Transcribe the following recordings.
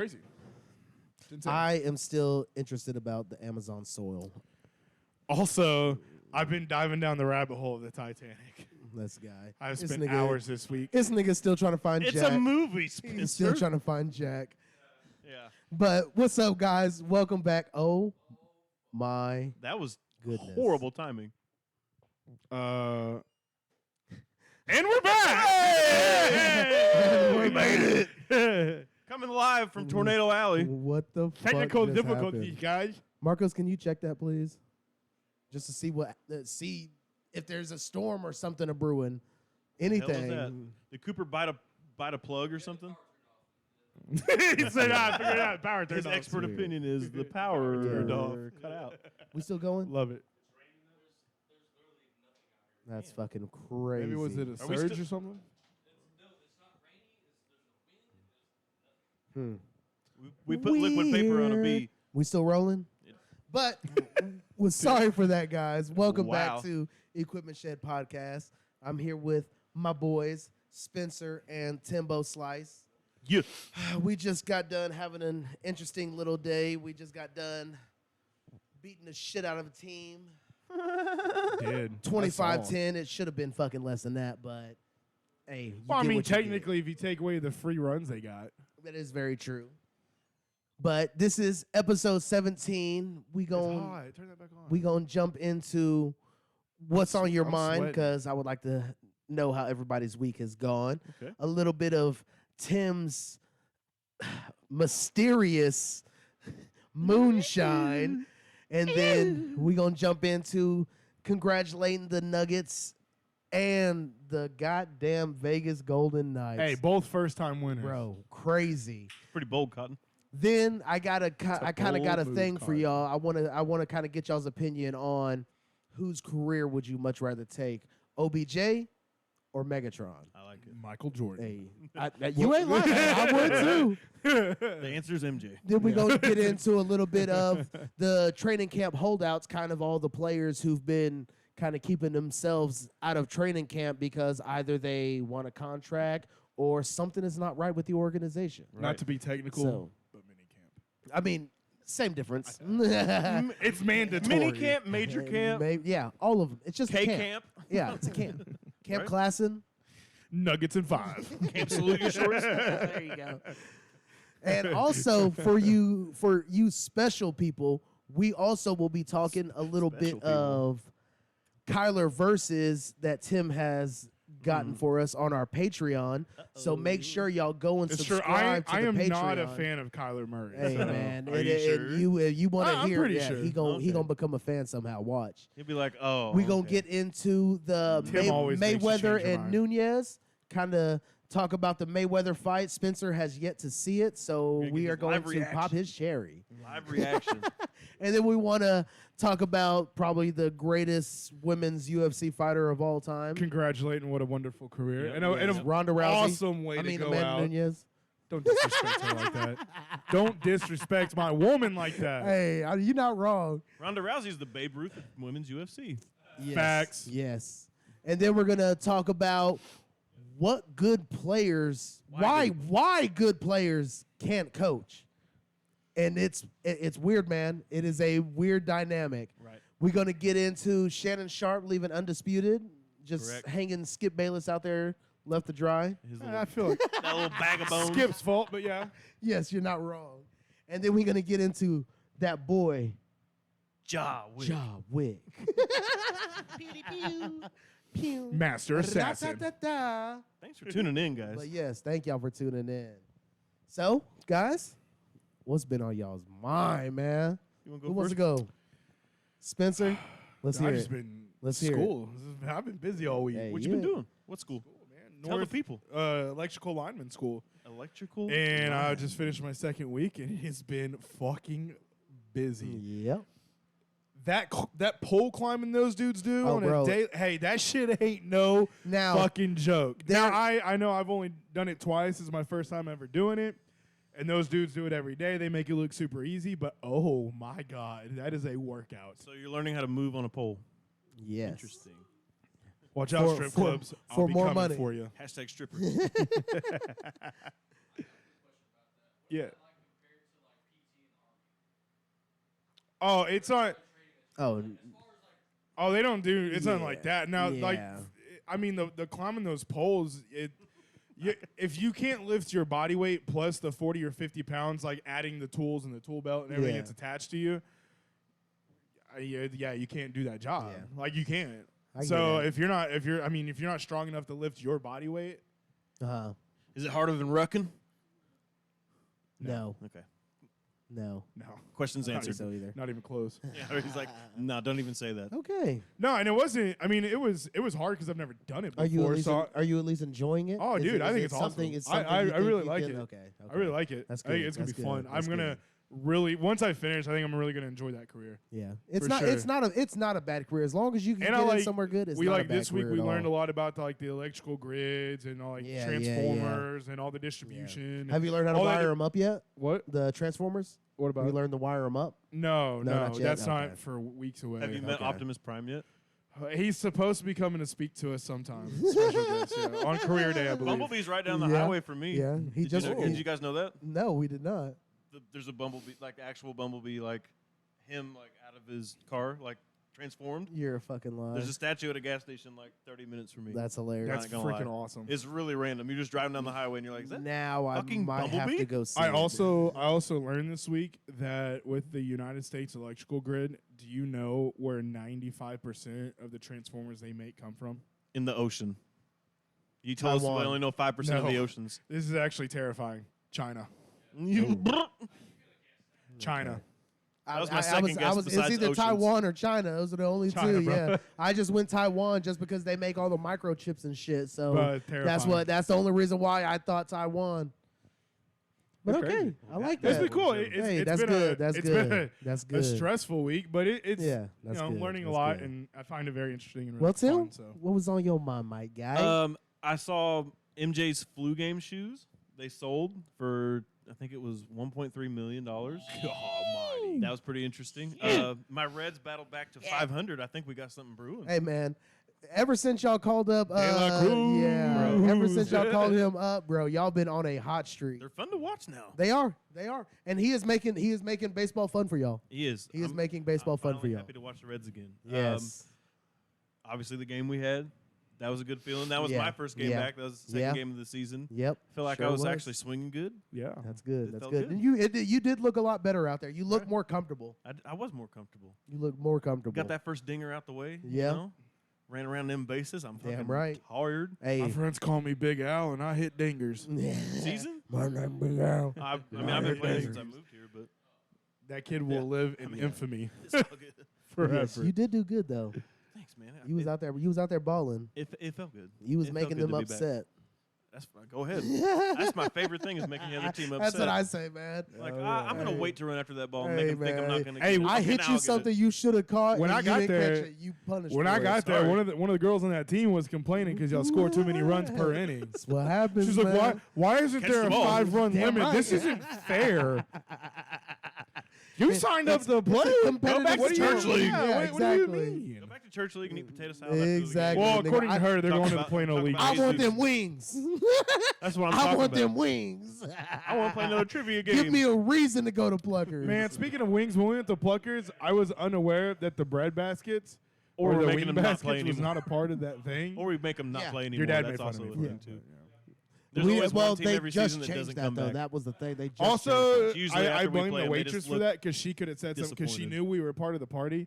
Crazy. It's insane. I am still interested about the Amazon soil. Also, I've been diving down the rabbit hole of the Titanic. This guy. I've This spent nigga- hours this week. This nigga's still trying to find It's Jack. a movie, Spencer. He's still trying to find Jack. Yeah. But what's up, guys? Welcome back. Oh, my That was goodness. horrible timing. And we're back! Hey! We made it. Coming live from Tornado Alley. What the fuck Technical just difficulties, happened? guys. Marcos, can you check that, please? Just to see if there's a storm or something a brewing. Hell was Anything. that? Did Cooper bite a plug or something? He said, I figured it out. Power turned His off. expert weird. opinion is the power Yeah. cut out. We still going? Love it. That's fucking crazy. Maybe was it a Are we surge still- or something? We put liquid paper on a bee. We still rolling? But we're sorry for that, guys. Welcome Wow. back to Equipment Shed Podcast. I'm here with my boys, Spencer and Timbo Slice. Yeah. We just got done having an interesting little day. We just got done beating the shit out of a team. Did. 25-10. It should have been fucking less than that, but hey. you Well, I get mean, what you get. technically, if you take away the free runs they got. That is very true. But this is episode 17. We It's gon' hot. Turn that back on. we gonna jump into what's on your I'm mind sweating. because I would like to know how everybody's week has gone. Okay. A little bit of Tim's mysterious moonshine, and then we gonna jump into congratulating the Nuggets and the goddamn Vegas Golden Knights. Hey, both first-time winners. bro, crazy. Pretty bold, Cotton. Then I kind of got a bold thing move, for y'all. I want to kind of get y'all's opinion on whose career would you much rather take, OBJ or Megatron? I like it. Michael Jordan. Hey, you ain't lying. I would too. The answer is MJ. Then we're going to get into a little bit of the training camp holdouts, kind of all the players who've been kind of keeping themselves out of training camp because either they want a contract or something is not right with the organization. Not to be technical, So- but minicamp. I mean, same difference. It's mandatory. Mini camp, major camp, Yeah, all of them. It's just a K camp. camp, Yeah, it's a camp. Camp Right. Klassen. Nuggets and 5. camp salute your shorts. There you go. And also for you special people, we also will be talking a little Special bit people. of Kyler versus that Tim has gotten for us on our Patreon. So make sure y'all go and It's true. subscribe I to am the Patreon. not a fan of Kyler Murray. Hey so. man, Are you sure? you want to I'm hear? pretty Yeah, sure. he Okay. gonna become a fan somehow. Watch. He'd be like, oh. We gonna okay. get into the Tim always makes you Mayweather change your and mind. Nunez. Kind of talk about the Mayweather fight. Spencer has yet to see it, so Gonna we get are his going live to reaction. pop his cherry. live reaction. And then we want to talk about probably the greatest women's UFC fighter of all time. Congratulating, what a wonderful career. Yep. And, a, and Yes, a Ronda Rousey. awesome way I mean, to go Amanda out. Nunez. Don't disrespect her like that. Don't disrespect my woman like that. Hey, you're not wrong. Ronda Rousey's the Babe Ruth of women's UFC. Yes, Facts. Yes. And then we're gonna talk about what good players, why good players can't coach. And it's weird, man. It is a weird dynamic. Right. We're gonna get into Shannon Sharp leaving undisputed, just Correct. hanging Skip Bayless out there left to dry. His I little, feel like that little bag of bones. Skip's fault, but yeah. Yes, you're not wrong. And then we're gonna get into that boy, Ja Wick. Ja Wick. Pew. Master assassin. Ra-ta-ta-ta. Thanks for tuning in, guys. But yes, thank y'all for tuning in. So, guys, what's been on y'all's mind, man? You want Who to go wants first? to go? Spencer, let's hear I've it. just been Let's hear it. school. I've been busy all week. Hey, What you you been ain't- doing? What school? Man, Tell the people. Electrical lineman school. Electrical. And I just finished my second week, and it's been fucking busy. Yep. That pole climbing those dudes do Oh, on bro. a day, hey, that shit ain't no Now, fucking joke. there- Now I know I've only done it twice. This is my first time ever doing it, and those dudes do it every day. They make it look super easy, but oh my god, that is a workout. So you're learning how to move on a pole. yes. Interesting. Watch out, For- strip for- clubs. for I'll be more coming money. for you. Hashtag stripper. Yeah. Oh, it's on. Oh, Oh, they don't do. It's not like Yeah. that. Now, like, Yeah. I mean, the climbing those poles. If you can't lift your body weight plus the 40 or 50 pounds, like adding the tools and the tool belt and everything Yeah. that's attached to you, yeah, you can't do that job. Yeah. Like you can't. I get So it. if you're not strong enough to lift your body weight, Is it harder than rucking? no, Okay. no, no, Questions Not answered. so either. not even close. Yeah, he's like, no, don't even say that. Okay. No, and it wasn't. I mean, it was hard because I've never done it before. Are you at least enjoying it? Oh, Is dude, it- I is think it it's something, awesome. It's something I you think really you like can- it. Okay. I really like it. That's I think good. it's gonna That's be good. fun. That's I'm gonna good. really once I finish, I think I'm really gonna enjoy that career. Yeah, it's For not. sure. It's not a bad career as long as you can And get I in like somewhere good. It's we not like a bad this week career we at learned a all. lot about the electrical grids and all Yeah, transformers and all the distribution. Have you learned how to all that- wire them up yet? What? The transformers. What Have about? you learned to wire them up? No, No, not yet? that's Okay. not for weeks away. Have you met Okay. Optimus Prime yet? He's supposed to be coming to speak to us sometime. Special guest, yeah. On career day, I believe. Bumblebee's right down the Yeah. highway from me. Yeah, he Did just. you know, did you guys know that? No, we did not. There's a Bumblebee, like actual Bumblebee, like him, like out of his car, like transformed. You're a fucking liar. There's a statue at a gas station like 30 minutes from me. That's hilarious. That's not gonna freaking lie. awesome. It's really random. You're just driving down the highway and you're like, is that? Now I fucking might have Bumblebee? to go see I it. also learned this week that with the United States electrical grid, do you know where 95% of the transformers they make come from? In the ocean. You told us Taiwan. we only know 5% of No. the oceans. This is actually terrifying. China. China. That was my second guess it's besides either oceans. Taiwan or China. Those are the only China, two. bro. Yeah, I just went Taiwan just because they make all the microchips and shit. So But terrifying. that's the only reason why I thought Taiwan. But That's okay, crazy. I like That's that. been cool. Hey, It's that's been good. A, That's it's good. been That's a good. stressful week, but it's Yeah, that's I'm good. learning a That's lot, good. and I find it very interesting and really Well, Tim, fun. So what was on your mind, my guy? I saw MJ's flu game shoes. They sold for, I think it was $1.3 million. almighty. That was pretty interesting. My Reds battled back to 500. I think we got something brewing. Hey man, ever since y'all called up, De La Cruz. ever since y'all called him up, bro, y'all been on a hot streak. They're fun to watch now. They are, and he is making baseball fun for y'all. He is. He is I'm- making baseball I'm fun for finally y'all. happy to watch the Reds again. Yes, Obviously, the game we had, that was a good feeling. That was Yeah. my first game Yeah. back. That was the second Yeah. game of the season. yep. I feel like Sure I was actually swinging good. Yeah. That's good. It That's felt good. good. And you did look a lot better out there. You look Right. more comfortable. I was more comfortable. You look more comfortable. Got that first dinger out the way. Yeah. You know? Ran around them bases. I'm Damn fucking right. tired. Hey, My friends call me Big Al, and I hit dingers. Season? My name Big Al. I've Yeah, been I playing heard since I that. moved here, but That kid will Yeah. live in I mean, infamy it's all good. forever. Yes, you did do good though. Thanks, man. You was out there. You was out there balling. It felt good. You was It felt making good them to be back. upset. That's fine. Go ahead. That's my favorite thing is making the other team upset. That's what I say, man. Like, Oh, I'm going to Hey. wait to run after that ball and Hey, make them think I'm man. not going to Hey, get it. I I Okay, hit now you I'll get something it. you should have caught. When and I you got didn't there- catch it. You punished. When for I it. got there, Sorry. one of the girls on that team was complaining because y'all scored too many runs per inning. That's what happens. She's like, man. why isn't Catch there the a ball. 5-run Damn limit? right. This isn't fair. You signed up to play. It's a competitive back to What do church you, league. yeah, Yeah, what do you exactly. mean? Go back to church league and eat potato salad. after the game. Exactly. Well, nigga, according to her, they're talk going to about- the Plano talk League. about I Hey, want dude. them wings. That's what I'm I talking want about. them wings. I want to play another trivia game. Give me a reason to go to Pluckers. Man, speaking of wings, when we went to Pluckers, I was unaware that the bread baskets Or or we're the making wing them not baskets play was anymore. not a part of that thing. Or we make them not Yeah. play anymore. Your dad That's made fun also of a me. thing, for it, too. yeah. There's always one team they every just season that changed doesn't that come though. back. That was the thing. They just Also, It's usually I after we blame play the 'em, they waitress just for look that because she could have said something because she disappointed. knew we were part of the party.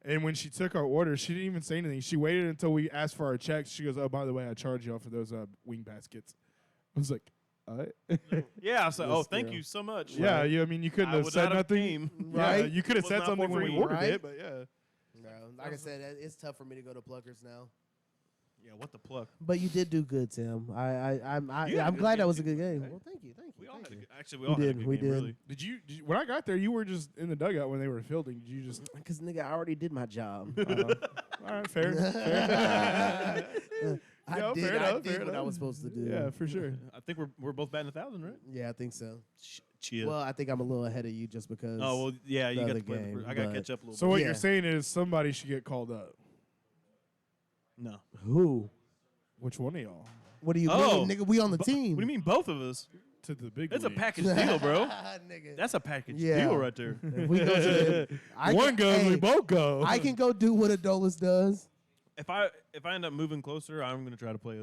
And when she took our order, she didn't even say anything. She waited until we asked for our checks. She goes, "Oh, by the way, I charge y'all for those wing baskets." I was like, "All right." Yeah, I said, This oh, thank girl. you so much. Yeah, Like, you. I mean, you couldn't I have was said out of nothing. team. Yeah, Right? you could have Was said not something for when we free, ordered right? it, but yeah. Bro, like I said, it's tough for me to go to Pluckers now. Yeah, what the pluck? But you did do good, Tim. I'm You had a I'm good glad game that was a too, good game. right? Well, thank you. We all thank had a you. good, actually, we We all had a did, good we game, did. really. Did you? When I got there, you were just in the dugout when they were fielding. Did you just? Because nigga, I already did my job. All right, fair. I Yo, did. fair I enough, did fair what I enough. was supposed to do. Yeah, for sure. I think we're both batting 1,000, right? Yeah, I think so. Chill. Well, I think I'm a little ahead of you just because. oh, well, yeah, you the got other to play the game, first. I got to but- catch up a little So bit. what Yeah. you're saying is somebody should get called up. No. Who? Which one of y'all? What do you Oh. mean, nigga? We on the team. What do you mean both of us? to the big That's a leagues. package deal, bro. Nigga. That's a package Yeah. deal right there. If we go to the, One goes, we hey, both go. I can go do what Adolis does. If I end up moving closer, I'm gonna try to play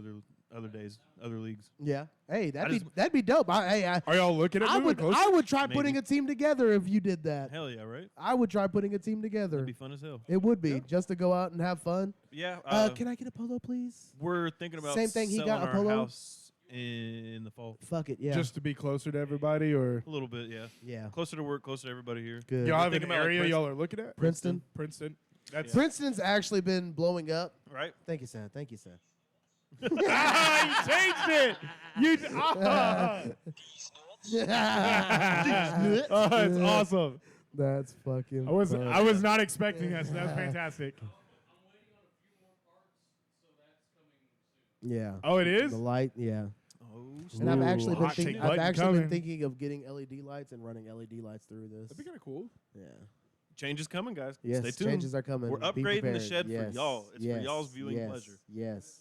other days, other leagues. Yeah. Hey, I that'd be dope. Are y'all looking at I moving would closer? I would try Maybe. putting a team together if you did that. Hell yeah, right? I would try putting a team together. That'd be fun as hell. It would be just to go out and have fun. Yeah. Can I get a polo, please? We're thinking about Same thing he selling got, a our polo? house in the fall. Fuck it, yeah. Just to be closer to everybody, or A little bit, yeah. yeah. Closer to work, closer to everybody here. Good. y'all have an thinking about, like, area Princeton. y'all are looking at? Princeton. Princeton. That's Princeton's actually been blowing up. Right? Thank you, Sam. Thank you, Sam. ah, you changed it. You. Oh, it's awesome. That's fucking. I was funny. not expecting that. So that's fantastic. Yeah. Oh, it is. The light, yeah. Oh, And I've Ooh, actually been hot take thinking. button I've actually coming. been thinking of getting LED lights and running LED lights through this. That'd be kind of cool. Yeah. change is coming, guys. Yes. Stay tuned. Changes are coming. We're Be upgrading the prepared. shed for Yes. y'all. It's for Yes. y'all's viewing Yes. pleasure. Yes.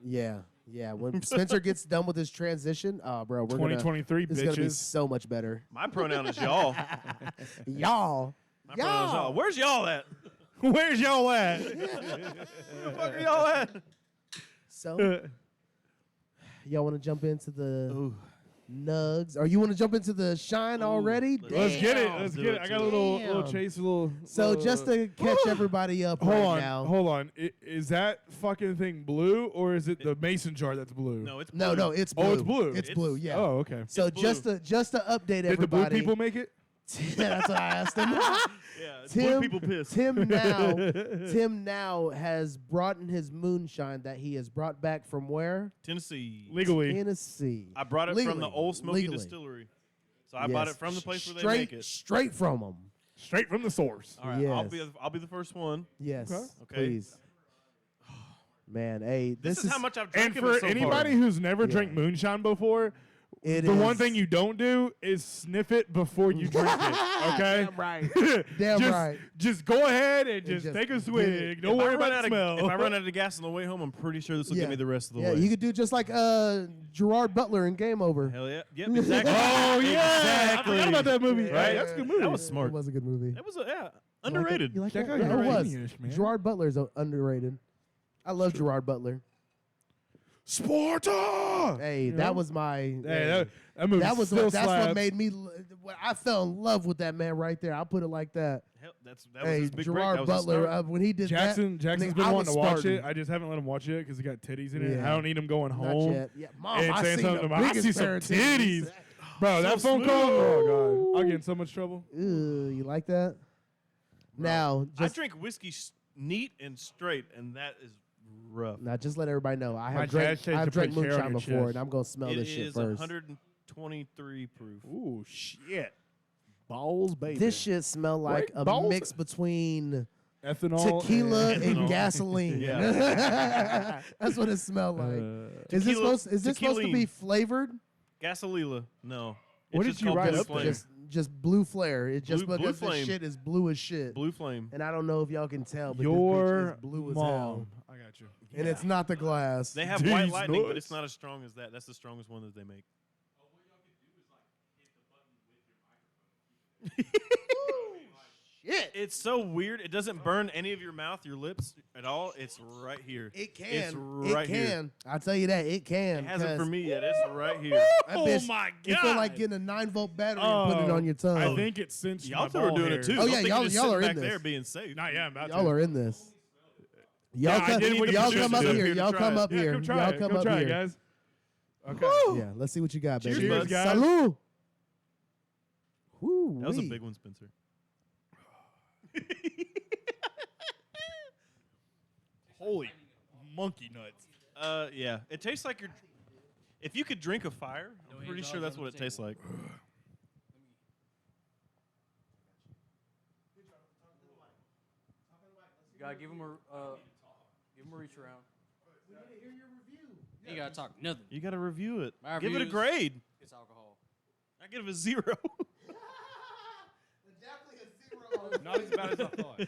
Yeah. Yeah. When Spencer gets done with his transition, bro, we're gonna. 2023, It's gonna be bitches. so much better. My pronoun is y'all. Y'all. My pronoun is y'all. Where's y'all at? Where's y'all at? Where the fuck are y'all at? So, y'all want to jump into the Ooh. nugs, or you want to jump into the shine Ooh, already? let's Let's get it. Damn. Let's Do get it, it. I do got a it. little Damn. chase, a little. So just to catch everybody up hold right on, now. hold on. Is that fucking thing blue, or is it the mason jar that's blue? No, it's No, blue. no, it's blue. Oh, it's blue. It's blue. Yeah. Oh, okay. So It's just blue. to update Did the everybody. blue people make it? That's what I asked him. Yeah, it's Tim, blue people pissed. Tim now has brought in his moonshine that he has brought back from where? Tennessee. Legally. Tennessee. I brought it from the Legally. Old Smoky Legally. Distillery. So I bought Yes. it from the place where they straight, make it. Straight from them. Straight from the source. All right, Yes. I'll be the first one. Yes. Okay. Please. Man, hey, This is how much I've drank And of it for so anybody far. who's never Yeah. drank moonshine before, it the one is- thing you don't do is sniff it before you drink it. Okay? Damn right. Damn just, right. Just go ahead and just just take a get swig. it. Don't If I worry run about out the of- smell. If I run out of gas on the way home, I'm pretty sure this will Yeah. get me the rest of the Yeah, way. you could do just like Gerard Butler in Game Over. Hell yeah. Yep, exactly. Oh, yeah. Exactly. I forgot about that movie. Right? That's a good movie. That was smart. It was a good movie. That was underrated. You like Check that? out Yeah, your it was. English, man. Gerard Butler's underrated. I love Gerard Butler. Sparta! Hey, You know? that was my. Hey, that movie that was still what, that's what slaps. made me. I fell in love with that man right there. I'll put it like that. Hell, that was Hey, his big Gerard break. That was his Butler, start. when he did Jackson's that, been I wanting was to watch Spartan. it. I just haven't let him watch it because he got titties in it. Yeah. I don't need him going Not home. yet. Yeah, Mom, And I saying see something the about, I biggest see some pair of titties. Bro, that So phone call. smooth. Oh, God. I'll get in so much trouble. Ooh, you like that? Now, I just drink whiskey neat and straight, and that is rough. now, just let everybody know. I My have dad drank, says to I've drank put hair on moonshine your before, chest. and I'm gonna smell It this shit is first. 123 proof. Ooh, shit. Balls, baby. This shit smell like Right? a Balls? mix between Ethanol. tequila and- and Ethanol. gasoline. Yeah. That's what it smelled like. Is this Tequila- supposed to be tequila. flavored? Gasolila. No. What It's did just you called write Blue up there? Flame. Just blue flare. It just Blue because this flame. shit is blue as shit. Blue Flame. And I don't know if y'all can tell, but this Your bitch is blue as hell. mom. I got you. And it's not the glass. They have These White Lightning, but nuts. it's not as strong as that. That's the strongest one that they make. Shit. It's so weird. It doesn't burn any of your mouth, your lips at all. It's right here. It can. It's right it here. can. I'll tell you that. It can. It hasn't for 'cause me yet. It's right here. that Oh bitch- my It feel like God. getting a 9-volt battery and put it on your tongue. I think it's cinched Y'all my two are ball doing hair. it too. Oh, Don't yeah, think y'all- you're just y'all sitting are in back there this. being safe. Not yet. I'm about Y'all to. are in this. Yeah, Y'all I come, did what y'all you come up should here. do. Y'all come up Yeah, here. come try Y'all it. come Come up try here. it, guys. Okay. Yeah, let's see what you got, baby. Cheers, guys. Salud. Woo, That was a big one, Spencer. Holy monkey nuts. Yeah. It tastes like you're. If you could drink a fire, I'm pretty sure that's what it tastes like. You gotta give him a reach around. You gotta talk nothing. You got to review it. My Give it a reviews- grade. It's alcohol. I give it a 0. Not as bad as I thought.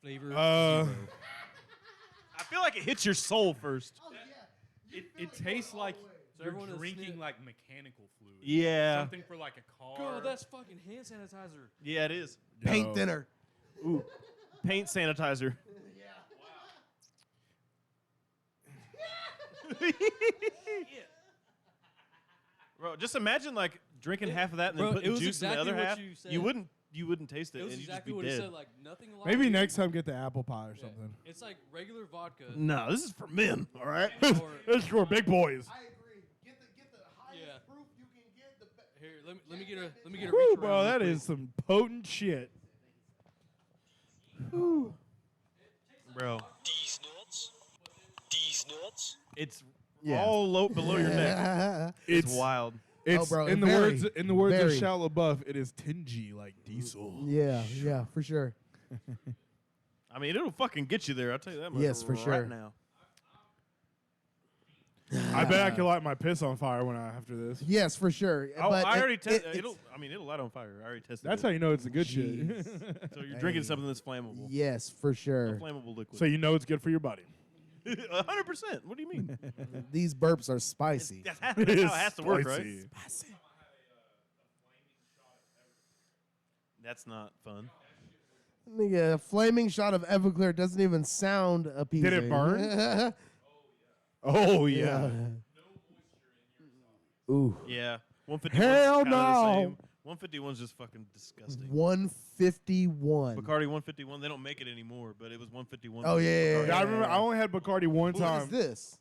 Flavor. Uh, zero. I feel like it hits your soul first. It tastes like So you're everyone is drinking sniff- like mechanical fluid. Yeah. Something for like a car. Girl, that's fucking hand sanitizer. Yeah, it is. Paint thinner. Ooh, paint sanitizer. Bro, just imagine like drinking half of that and then Bro, putting it was juice exactly in the other what half. you said. You wouldn't taste it, It was and exactly you'd what just he be said. dead. Like nothing. Like Maybe it. next time get the apple pie or Yeah. something. It's like regular vodka. No, this is for men. All right. or, It's for big boys. I agree. Get the highest Yeah. proof you can get. The here, let me get a Woo, reach bro, around that real is some potent shit. Bro, These nuts. These nuts. it's Yeah. all low below your neck. It's It's wild. It's bro, in the very, words of very. Shia LaBeouf. It is tingy like diesel. yeah, for sure. I mean, it'll fucking get you there. I'll tell you that much. Yes, for right sure. now. I bet I could light my piss on fire when after this. Yes, for sure. Oh, But I already tested. it's- It'll light on fire. I already tested. That's it. how you know it's the good Jeez. shit. So you're drinking Hey. something that's flammable. Yes, for A sure. flammable liquid. So you know it's good for your body. 100%. What do you mean? These burps are spicy. That's how it has to work, right? Spicy. That's not fun. Nigga, a flaming shot of Everclear doesn't even sound appeasing. Did it burn? Oh yeah. Ooh. Yeah. 151. Hell The no. same. 151's just fucking disgusting. 151. Bacardi 151. They don't make it anymore, but it was 151. Oh, yeah, Bacardi. Yeah, I remember. I only had Bacardi one What time. is this?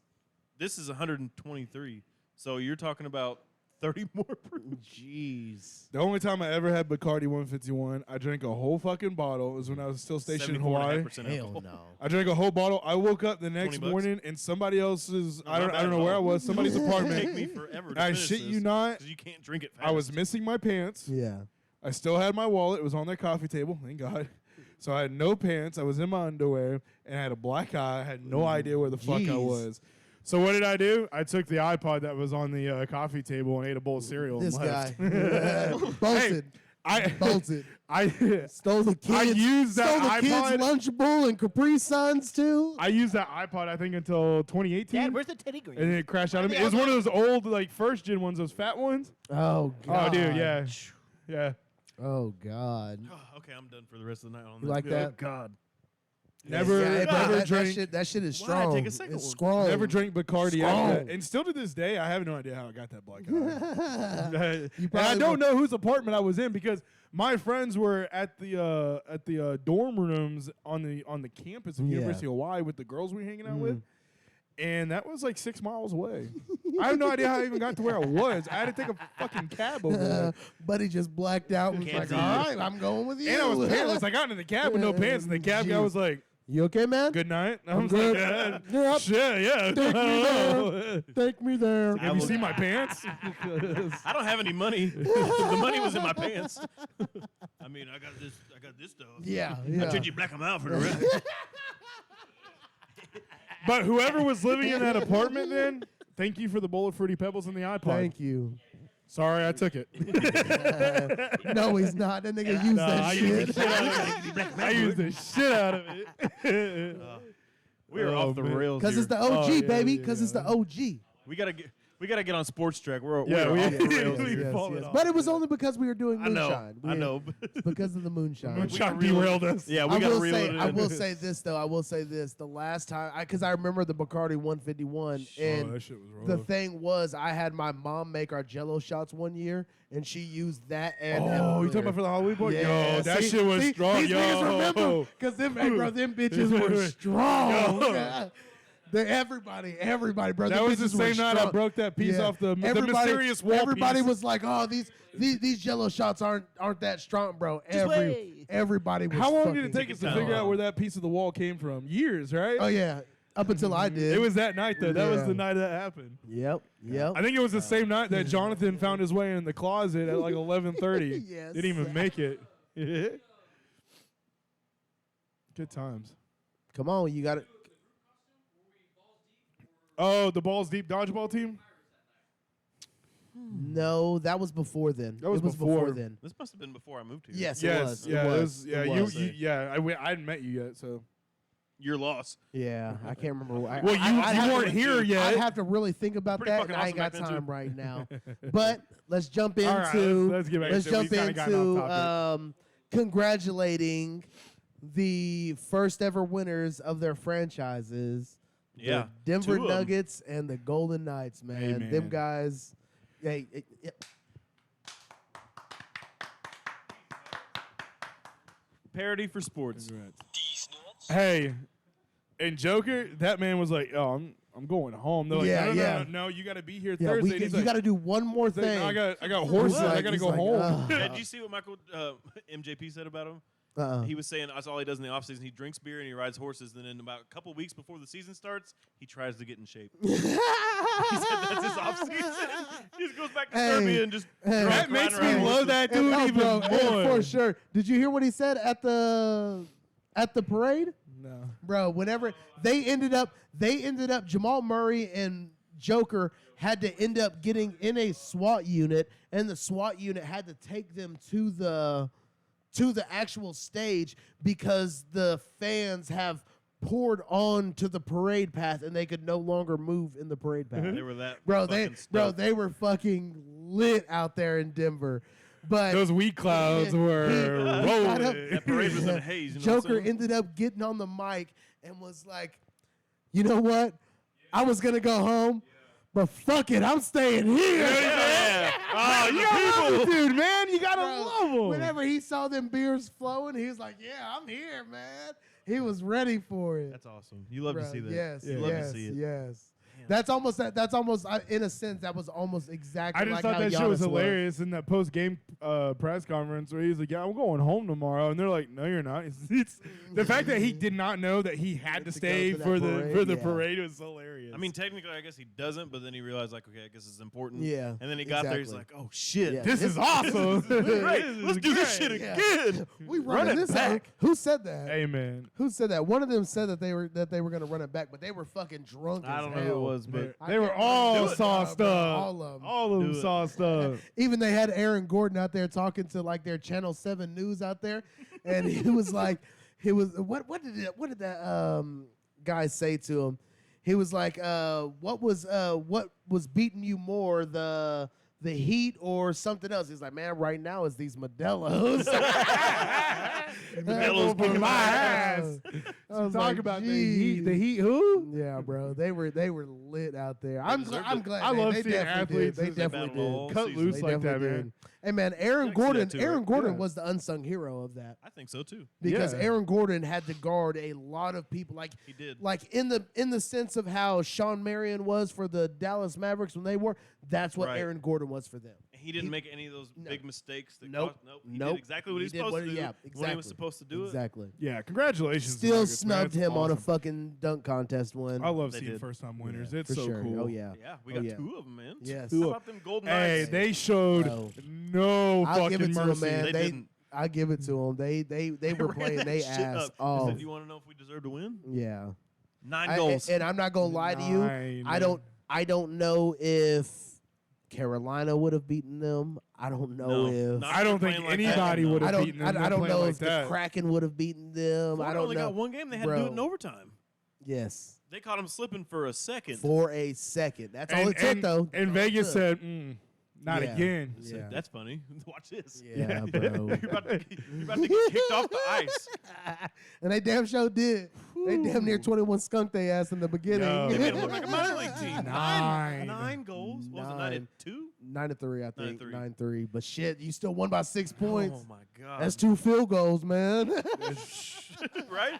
This is 123. So you're talking about 30 more proof. Jeez. The only time I ever had Bacardi 151, I drank a whole fucking bottle. It was when I was still stationed in Hawaii. 74.5% Hell alcohol. no. I drank a whole bottle. I woke up the next 20 bucks? morning in somebody else's. No, I not don't bad know at where I all. was. Somebody's It'd apartment. take me forever to I finish shit you this, not. 'cause you can't drink it fast. I was missing my pants. Yeah. I still had my wallet. It was on their coffee table. Thank God. So I had no pants. I was in my underwear and I had a black eye. I had no idea where the fuck I Jeez. was. So what did I do? I took the iPod that was on the coffee table and ate a bowl of cereal. This and left. guy. Bolted. I Bolted. I Stole the kids. I used that stole the iPod. kids' Lunchable and Capri Suns too. I used that iPod I think until 2018. where's the Teddy Green? And then it crashed out of me. It was one of those old like first gen ones, those fat ones. Oh God. Oh dude, yeah, yeah. Oh God. Okay, I'm done for the rest of the night on You that. like that? Oh, God. Never, Yeah, bro, never that drank. shit is Why'd I strong. take a second It's one? strong. Never drank Bacardi after Strong. that. And still to this day, I have no idea how I got that black eye. You And I probably don't were- know whose apartment I was in because my friends were at the dorm rooms on the campus of Yeah. University of Hawaii with the girls we were hanging out with, Mm. and that was like 6 miles away. I have no idea how I even got to where I was. I had to take a fucking cab over there. Buddy just blacked out and was Can't like, see "All you." right, I'm going with you." And I was pantless. I got into the cab with no pants, and the cab guy Jeez. was like, You okay, man? "Good night." And I I'm was good. like, Yep. "Shit, yeah." Take me there. Take me there. Have you seen my pants? I don't have any money. The money was in my pants. I mean, I got this stuff. Yeah, I yeah. treat you black 'em out for the rest. But whoever was living in that apartment then, thank you for the bowl of Fruity Pebbles and the iPod. Thank you. Sorry, I took it. No, he's not. That nigga used No, that I shit. used the shit out of it. I used the shit out of it. We are Oh, off the man. rails Because here. it's the OG, Oh, yeah, baby. yeah, Because yeah. it's the OG. We gotta get on Sports Track. We're Yeah, we're off the we- rails we here. fallen off. But it was only because we were doing I know. moonshine. I know. It's because of the moonshine. Moonshine reel it- derailed us. Yeah, we I gotta will reel say, it in. I will say this though. I will say this. The last time, because I remember the Bacardi 151, and Oh, that shit was the rough. thing was, I had my mom make our Jello shots one year, and she used that and. Oh, you talking about for the Halloween party? Yeah, Yo, that see- shit was see, strong, These niggas remember yo. because them, hey, bro, them bitches were strong. Yo. Everybody, bro. That them was the bitches were same night I strong. broke that piece off the mysterious wall Everybody piece. was like, "Oh, these Jello shots aren't that strong, bro." Everybody was. How long did fucking- it take us to time. figure out where that piece of the wall came from? Years, right? Oh yeah, up until I did. It was that night, though. That was Yeah. the night that happened. Yep. I think it was the same night that Jonathan found his way in the closet at like 11:30. Yes. Didn't even make it. Good times. Come on, you got it. Oh, the Balls Deep dodgeball team? No, that was before then. That was it was before. then. This must have been before I moved here. Yes, Yes. it was. Yeah, it it was. was, yeah, It you, was. yeah, I hadn't met you yet, so. your loss. Yeah, I can't remember. Well, you weren't here yet. I'd have to really think about Pretty that. fucking And I ain't awesome got back then, too. time right now. But let's jump into All right, let's get back let's to it. We've jump kinda gotten into off topic. congratulating the first ever winners of their franchises. Yeah, The Denver two of 'em. Nuggets and the Golden Knights, man. Hey, man. Them guys. Hey, Parody for sports. These nuts. Hey, and Joker, that man was like, "Oh, I'm going home." They're like, Yeah, no, yeah. no, you got to be here yeah, Thursday. we And he's you like, got to do one more he's like, thing. "No, I got horses. I got to He's go like, home." Did you see what Michael MJP said about him? He was saying that's all he does in the offseason. He drinks beer and he rides horses. And then about a couple weeks before the season starts, he tries to get in shape. He said that's his offseason. He just goes back to Hey, Serbia and just hey. drunk, That makes riding me around love horses. that And- dude oh, even bro, more. and for sure. Did you hear what he said at the parade? No. Bro, whenever they ended up Jamal Murray and Joker had to end up getting in a SWAT unit, and the SWAT unit had to take them to the actual stage because the fans have poured onto the parade path and they could no longer move in the parade path. They were that Bro, fucking stoked. they were fucking lit out there in Denver. But Those weed clouds he were got up- rolling. That parade was in a haze. You know what I'm Joker saying? ended up getting on the mic and was like, "You know what? I was gonna go home, but fuck it, I'm staying here." Yeah. Oh, You you gotta love people. the dude, man. You gotta Bro, love him. Whenever he saw them beers flowing, he was like, "Yeah, I'm here, man." He was ready for it. That's awesome. You love to Bro, see that. Yes, You love yes, to see it. yes. Damn. That's almost in a sense that was almost exactly I just like thought how that shit was Giannis hilarious in that post game press conference where he's like, "Yeah, I'm going home tomorrow," and they're like, "No, you're not." It's the fact that he did not know that he had to To go stay to that for the parade, yeah. parade was hilarious. I mean, technically, I guess he doesn't, but then he realized, like, okay, I guess it's important. Yeah, And then he got there, he's exactly. like, oh, shit. Yeah. this is awesome. Great. Let's do this great. shit Yeah. again. We Run running it this back. out. Who said that? Hey, man. Who said that? One of them said that they were going to run it back, but they were fucking drunk. I as don't know hell. who it was, but I They were can't all remember. sauced Bro, up. all of them. All of them Do it. sauced up. Even they had Aaron Gordon out there talking to like their Channel 7 news out there, and he was like, what did that guy say to him? He was like, what was beating you more, the heat or something else? He's like, man, right now it's these Modelo's. Modelo's kicking my ass. I was Talk like, about the "Geez." heat. The heat who? Yeah, bro, they were lit out there. I'm deserved I'm it. glad. I love they seeing definitely did. athletes They as they definitely battle all did. Cut season. loose They like that, definitely man. did. Hey man, Aaron I can see that Gordon. too, Aaron right? Gordon Yeah. was the unsung hero of that I think so, too. because Yeah. Aaron Gordon had to guard a lot of people. Like He did. like in the sense of how Sean Marion was for the Dallas Mavericks when they were. That's what Right. Aaron Gordon was for them. He didn't He- make any of those no. big mistakes. That Nope. Cost, he Nope. did exactly what he was did supposed what- to do yeah, when he exactly. was supposed to do it. Exactly. Yeah, congratulations. to Still Nuggets, man. snubbed That's him on a awesome. fucking dunk contest win. I love They seeing did. first time winners. Yeah, It's for so sure. cool. Oh yeah. Yeah, we Oh, got yeah. two of them, man. Yes. How about them Golden Hey, Knights? they showed Bro. no I'll give fucking it to 'em, mercy. man. They They didn't. I give it to them. They were ran playing that they shit ass up. He off. said, "You want to know if we deserve to win?" Yeah. 9 goals. And I'm not gonna lie to you. Nine. I don't know if Carolina would have beaten them. I don't know No, if not I don't playing think like that, anybody no. would I have don't beaten them. I They're don't playing know like if that. the Kraken would have beaten them. Florida I don't only know. got one game. They had to do it in Bro. overtime. Yes. They caught him slipping for a second. For a second. That's all it took though. And That's all it Vegas took. said, not Yeah. again. I said, Yeah. "That's funny. Watch this." Yeah, bro. you're, about to get kicked off the ice. And they damn sure did. They damn near 21 skunked they ass in the beginning. Yo. They made him look like a minor league team. Nine. 9 goals. What was it? 9 and 2? 9-3, I think. 9-3. 9-3. But shit, you still won by 6 points. Oh my god. That's 2 field goals, man. right?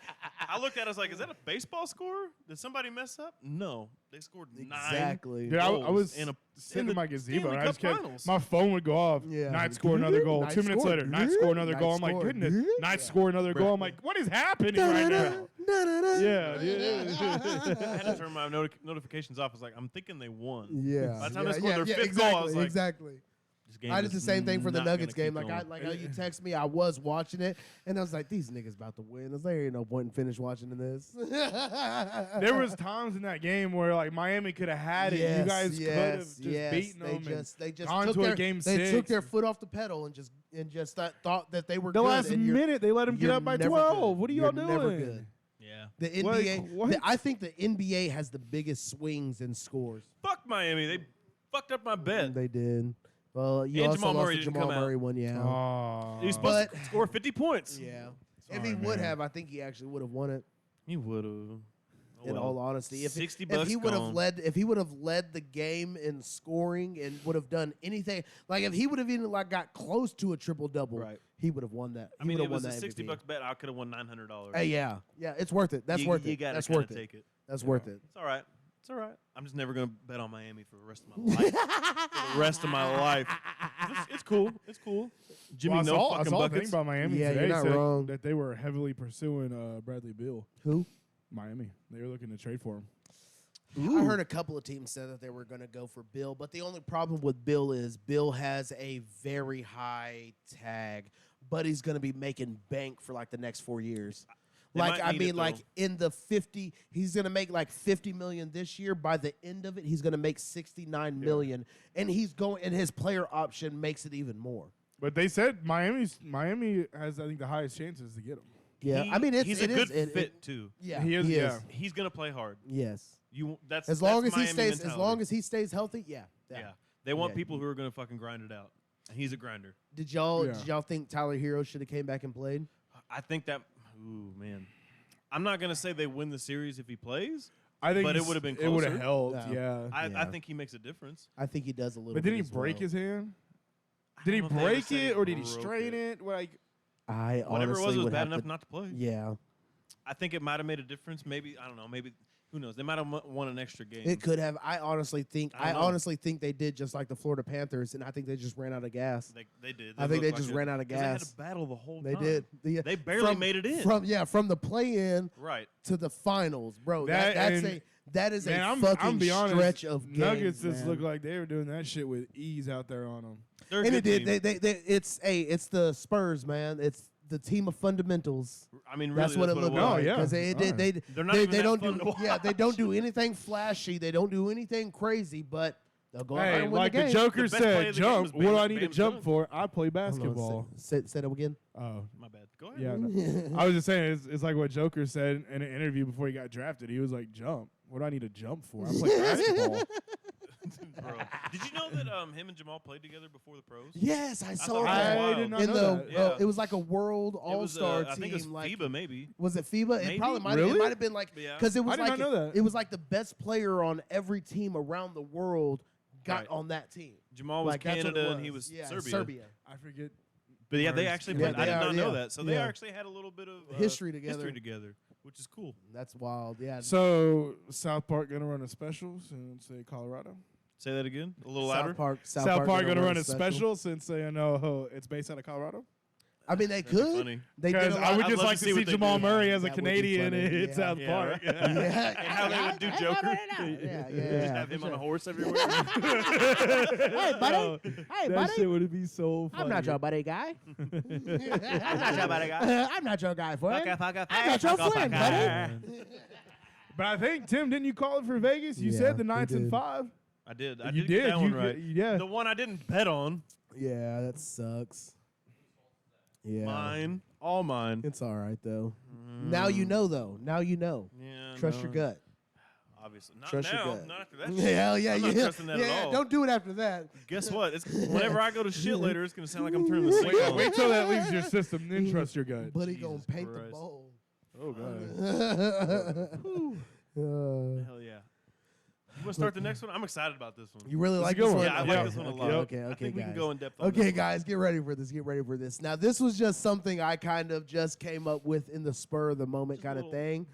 I looked at it, I was like, is that a baseball score? Did somebody mess up? No. They scored 9. Exactly. Dude, I goals was in a sitting in in the my gazebo Stanley and I Cup just kept, Finals. my phone would go off. Yeah. Knight scored another goal. Knight 2 minutes scored. later, Knight scored another Knight goal. I'm like, scored. goodness. Knight scored another goal. I'm like, what is happening right now? Yeah, I had to turn my notifications off. I was like, I'm thinking they won. Yeah. By the time yeah, they scored yeah, their yeah, fifth exactly, goal, I was like, exactly. this game I did the is same thing for the not gonna Nuggets game. keep Like going. how you text me, I was watching it, and I was like, "These niggas about to win." I was like, "There ain't no point in finish watching this." There was times in that game where like Miami could have had it. You guys could have just beaten them. They just gone took to a their, game they took 6. their foot off the pedal and just thought that they were The good. last and you're- minute, they let him get you're up by never 12. good. What are You're y'all never doing? good. Yeah. The Like, NBA, what? I think the NBA has the biggest swings in scores. Fuck Miami. They fucked up my bet. They did. Well, you And also Jamal lost Murray the didn't Jamal come out. Murray one, yeah. Aw. He was supposed But- to score 50 points. Yeah. If Sorry, he would man. have, I think he actually would have won it. He would have. In all honesty, if 60 if bucks he would have gone. led the game in scoring and would have done anything, like if he would have even like got close to a triple double, Right. he would have won that. I mean, he it would have was won a that 60 MVP. bucks bet. I could have won $900. Hey, yeah, it's worth it. That's worth You it. gotta That's kinda worth it. take it. That's worth it. It's all right. It's all right. I'm just never gonna bet on Miami for the rest of my life. For the rest of my life. It's cool. It's cool. Jimmy, Well, no I fucking saw a thing buckets. about Miami Yeah, today. you're not said wrong. That they were heavily pursuing Bradley Beal. Who? Miami. They were looking to trade for him. I heard a couple of teams said that they were going to go for Bill, but the only problem with Bill is Bill has a very high tag, but he's going to be making bank for like the next 4 years. They Like might I need mean, it, like though. in the 50, he's going to make like 50 million this year. By the end of it, he's going to make 69 million, and he's going. And his player option makes it even more. But they said Miami has, I think, the highest chances to get him. Yeah, I mean, he's a good fit too. Yeah, He is, yeah. He's gonna play hard. Yes, That's as long as Miami he stays, mentality. as long as he stays healthy. Yeah. Yeah. They want Yeah. people who are gonna fucking grind it out. And he's a grinder. Did y'all Yeah. think Tyler Hero should have came back and played? I think that. Ooh man, I'm not gonna say they win the series if he plays. I think But it he's- would've been It would have closer. helped, Yeah. yeah. I Yeah. think he makes a difference. I think he does a little. But bit did he as break well. his hand? I Did he don't know if they ever break said it or did he broke strain it? Like, I Whatever it honestly was would bad have enough to, not to play. Yeah, I think it might have made a difference. Maybe I don't know. Maybe who knows? They might have won an extra game. it could have. I honestly think. I don't know. honestly think they did just like the Florida Panthers, and I think they just ran out of gas. They did. I think they looked just like ran out of 'cause They had gas. a battle the whole They time. did. They barely made it in. From the play-in Right. to the finals, bro. That That is man, a I'm fucking be honest, stretch of games, Nuggets just man. look like they were doing that shit with ease out there on them. They're a And it good did. team. It's the Spurs, man. It's the team of fundamentals. I mean, really, That's what it looked was. like. Oh, yeah. 'Cause they Alright. They're not they even that don't fun do to they don't watch. do anything flashy. They don't do anything crazy, but they'll go out there Hey, and win like the the game. Joker The best play said, of the game jump. was What do I need to Bam's jump dunk. for? I play Hold on, basketball. say that again. Oh, My bad. Go ahead. yeah. no. I was just saying, it's like what Joker said in an interview before he got drafted. He was like, jump. What do I need to jump for? I play basketball. Bro. Did you know that him and Jamal played together before the pros? Yes, I saw thought that. that was I wild. did not In know the that. Yeah. it was like a world It was, all-star team. I think it was like, FIBA, maybe. was it FIBA? Maybe. It probably might Really? have. It might have been like Yeah. because it was I did like not know that. it was like the best player on every team around the world got Right. on that team. Jamal was Like, that's what it Canada and he was Yeah, Serbia. I forget. But yeah, they Birds. actually Yeah, played. I they did are, not know yeah. that. So they Yeah. actually had a little bit of History together. which is cool. That's wild. Yeah. So South Park gonna run a special since say Colorado. Say that again. A little South louder. Park. South Park gonna run a special since they know it's based out of Colorado. I mean, they That'd be could. funny. They did Because a I lot. would I'd just love like to to see see what they Jamal do. Murray as a That would be Canadian funny. in Yeah. South Yeah, Park. right. Yeah. And how they would do Joker. Yeah, Just have him on a horse everywhere. Hey, buddy. Hey, That buddy. shit would be so funny. I'm not your buddy guy. I'm not your buddy guy. I'm not your guy, friend. Fuck off, I'm not your friend, buddy. But I think Tim, didn't you call it for Vegas? You Yeah, said the we Knights in did. 5. I did. I You did get did. that one You right. yeah. The one I didn't bet on. Yeah, that sucks. Yeah. Mine. All mine. It's all right, though. Now you know, though. Now you know. Yeah. Trust no, your gut. Obviously. Not Trust your now. gut. Not after that shit. Hell yeah, I'm not yeah. trusting that yeah, at all. don't do it after that. Guess what? It's whenever I go to shit later, it's gonna sound like I'm turning the sink Wait, on. wait till that leaves your system, then trust your gut. Buddy Jesus gonna paint the Christ. bowl. Oh god. Hell yeah. You want to start the next one? I'm excited about this one. You really It's a like good this one. one? Yeah, I like this one a lot. Okay, I okay, think we can guys. go in depth on Okay, this. guys, get ready for this. Get ready for this. Now, this was just something I kind of just came up with in the spur of the moment kind of thing.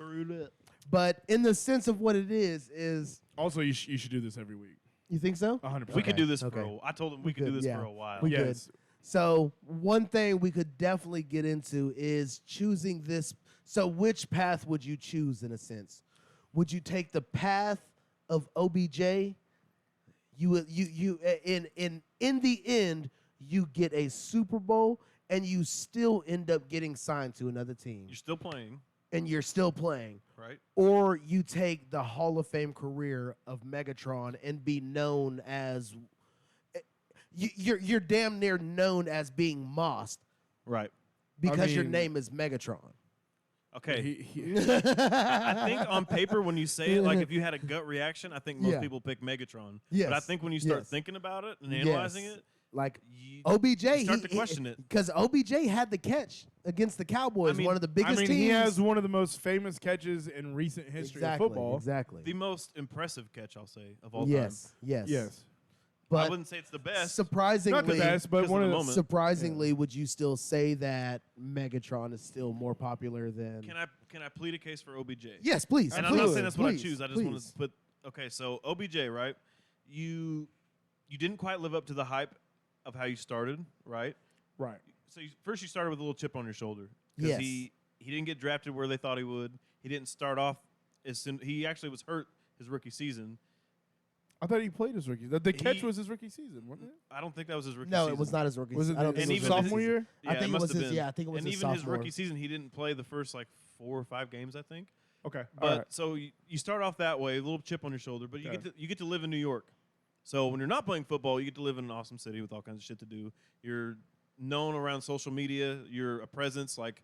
But in the sense of what it is Also, you should do this every week. you think so? 100%. We could do this Okay. for a while. I told him we could do could, this yeah. for a while. We could. Yes. So one thing we could definitely get into is choosing this. So which path would you choose in a sense? Would you take the path of OBJ? In the end, you get a Super Bowl and you still end up getting signed to another team You're still playing, and you're still playing. right? Or you take the Hall of Fame career of Megatron and be known as you're damn near known as being mossed Right. because your mean- name is Megatron. Okay. He I think on paper, when you say it, like if you had a gut reaction, I think most Yeah. people pick Megatron. Yes. But I think when you start Yes. thinking about it and analyzing Yes. it, Like you OBJ, you start to question it. because OBJ had the catch against the Cowboys, I mean- one of the biggest I mean, teams. he has one of the most famous catches in recent history exactly, of football. Exactly. The most impressive catch, I'll say, of all yes. time. Yes. Yes, I But wouldn't say it's the best. surprisingly, not the best, but because one of of the the moment. surprisingly, would you still say that Megatron is still more popular than? Can I plead a case for OBJ? Yes, please. And please, I'm not saying that's what I please, choose. I just want please. to put. Okay, so OBJ, right? You didn't quite live up to the hype of how you started, right? right. So first you started with a little chip on your shoulder because Yes. he didn't get drafted where they thought he would. He didn't start off as soon. He actually was hurt his rookie season. I thought he played his rookie. The catch He- was his rookie season, wasn't it? I don't think that was his rookie No, season. it was not his rookie. Was it I don't his think it was sophomore his- year? Yeah, I think it must was have his. been. Yeah, I think it was And his even his sophomore. rookie season, he didn't play the first like 4 or 5 games, I think. Okay, But all right. so you start off that way, a little chip on your shoulder, but Okay. you get to live in New York. So when you're not playing football, you get to live in an awesome city with all kinds of shit to do. You're known around social media. You're a presence. Like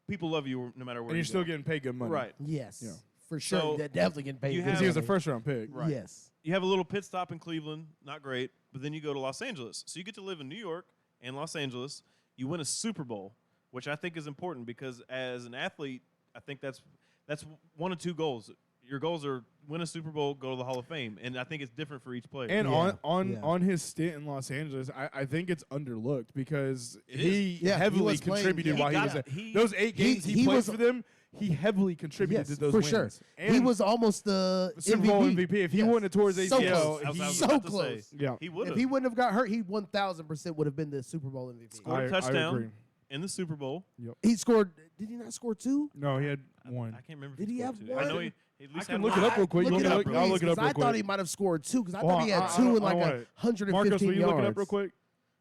people love you no matter where And you're you still go. getting paid good money, Right. Yes, Yeah. for sure. So, They're definitely getting paid. you good have- Because he was a money. first round pick. Right. Yes. You have a little pit stop in Cleveland, not great, but then you go to Los Angeles. So you get to live in New York and Los Angeles. You win a Super Bowl, which I think is important because as an athlete, I think that's one of two goals. Your goals are win a Super Bowl, go to the Hall of Fame, and I think it's different for each player. And Yeah, on yeah. on his stint in Los Angeles, I think it's underlooked because It he is. Yeah, he heavily was playing- contributed yeah. while He he was got- there. he- Those 8 games he he played was- for them, he heavily contributed Yes, to those for wins. sure. And He was almost the Super Bowl MVP. MVP. If he Yes. wouldn't have tore his So ACL, close. I was he, So about to close. say, Yeah. he would If have he wouldn't have got hurt, he 1,000% would have been the Super Bowl MVP. scored I a touchdown agree. in the Super Bowl. He scored. Did he not score 2? No, he had one. I can't remember. Did if he scored have two. I know one? he at I least can had look one. it up real quick. Look You it wanna up, look- I'll look it up please, real I thought quick. he might have scored 2 because I Well, thought he had I 2 don't- in like I want it. 115 Marcus, will you yards. look it up real quick?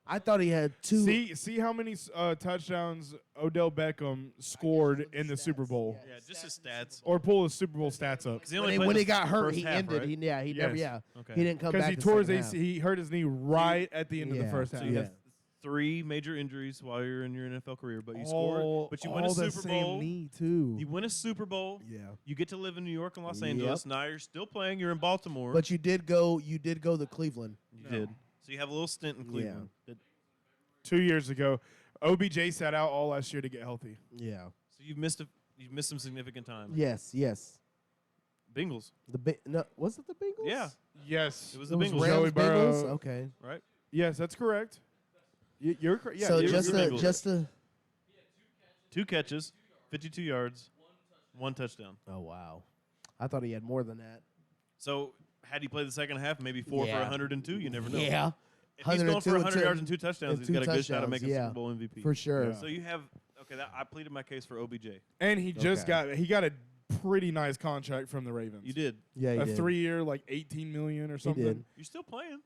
I thought he had 2. See how many touchdowns Odell Beckham scored in the Super Bowl, Yeah, just his stats. or pull his Super Bowl stats up. 'Cause he when only he, played when the he got hurt, first he half, ended. right? He never. Yes. Yeah, Okay. he didn't come Because back. he the tore his second AC, half. he hurt his knee right at the end of the Yeah. first So half. you Yeah. have 3 major injuries while you're in your NFL career, but you all, scored. But you win a all the Super same Bowl. knee too. You win a Super Bowl. Yeah. You get to live in New York and Los Yep. Angeles. Now you're still playing. You're in Baltimore. But you did go. You did go to Cleveland. you did. So you have a little stint in Cleveland. That- 2 years ago, OBJ sat out all last year to get healthy. Yeah. So you've missed some significant time. Yes. Yes. Bengals, No, was it the Bengals? Yeah. Yes, it was It the was Bengals, Rams, Joey Burrow. Bengals? Okay. right? yes, that's correct. You're correct. Yeah, so you're just you're a Bengals. just a. 2 catches, 52 yards, 1 touchdown. Oh wow. I thought he had more than that. So had he played the second half, maybe 4 for Yeah. 102. You never know. Yeah. If he's going for 100 yards and 2 and touchdowns, he's 2 got a good shot of touchdowns, making yeah. Super Bowl MVP. For sure. Yeah. So you have I pleaded my case for OBJ. and he just Okay. got a pretty nice contract from the Ravens. You did. Yeah, he a did. 3-year, like 18 million or He something. did. You're still playing.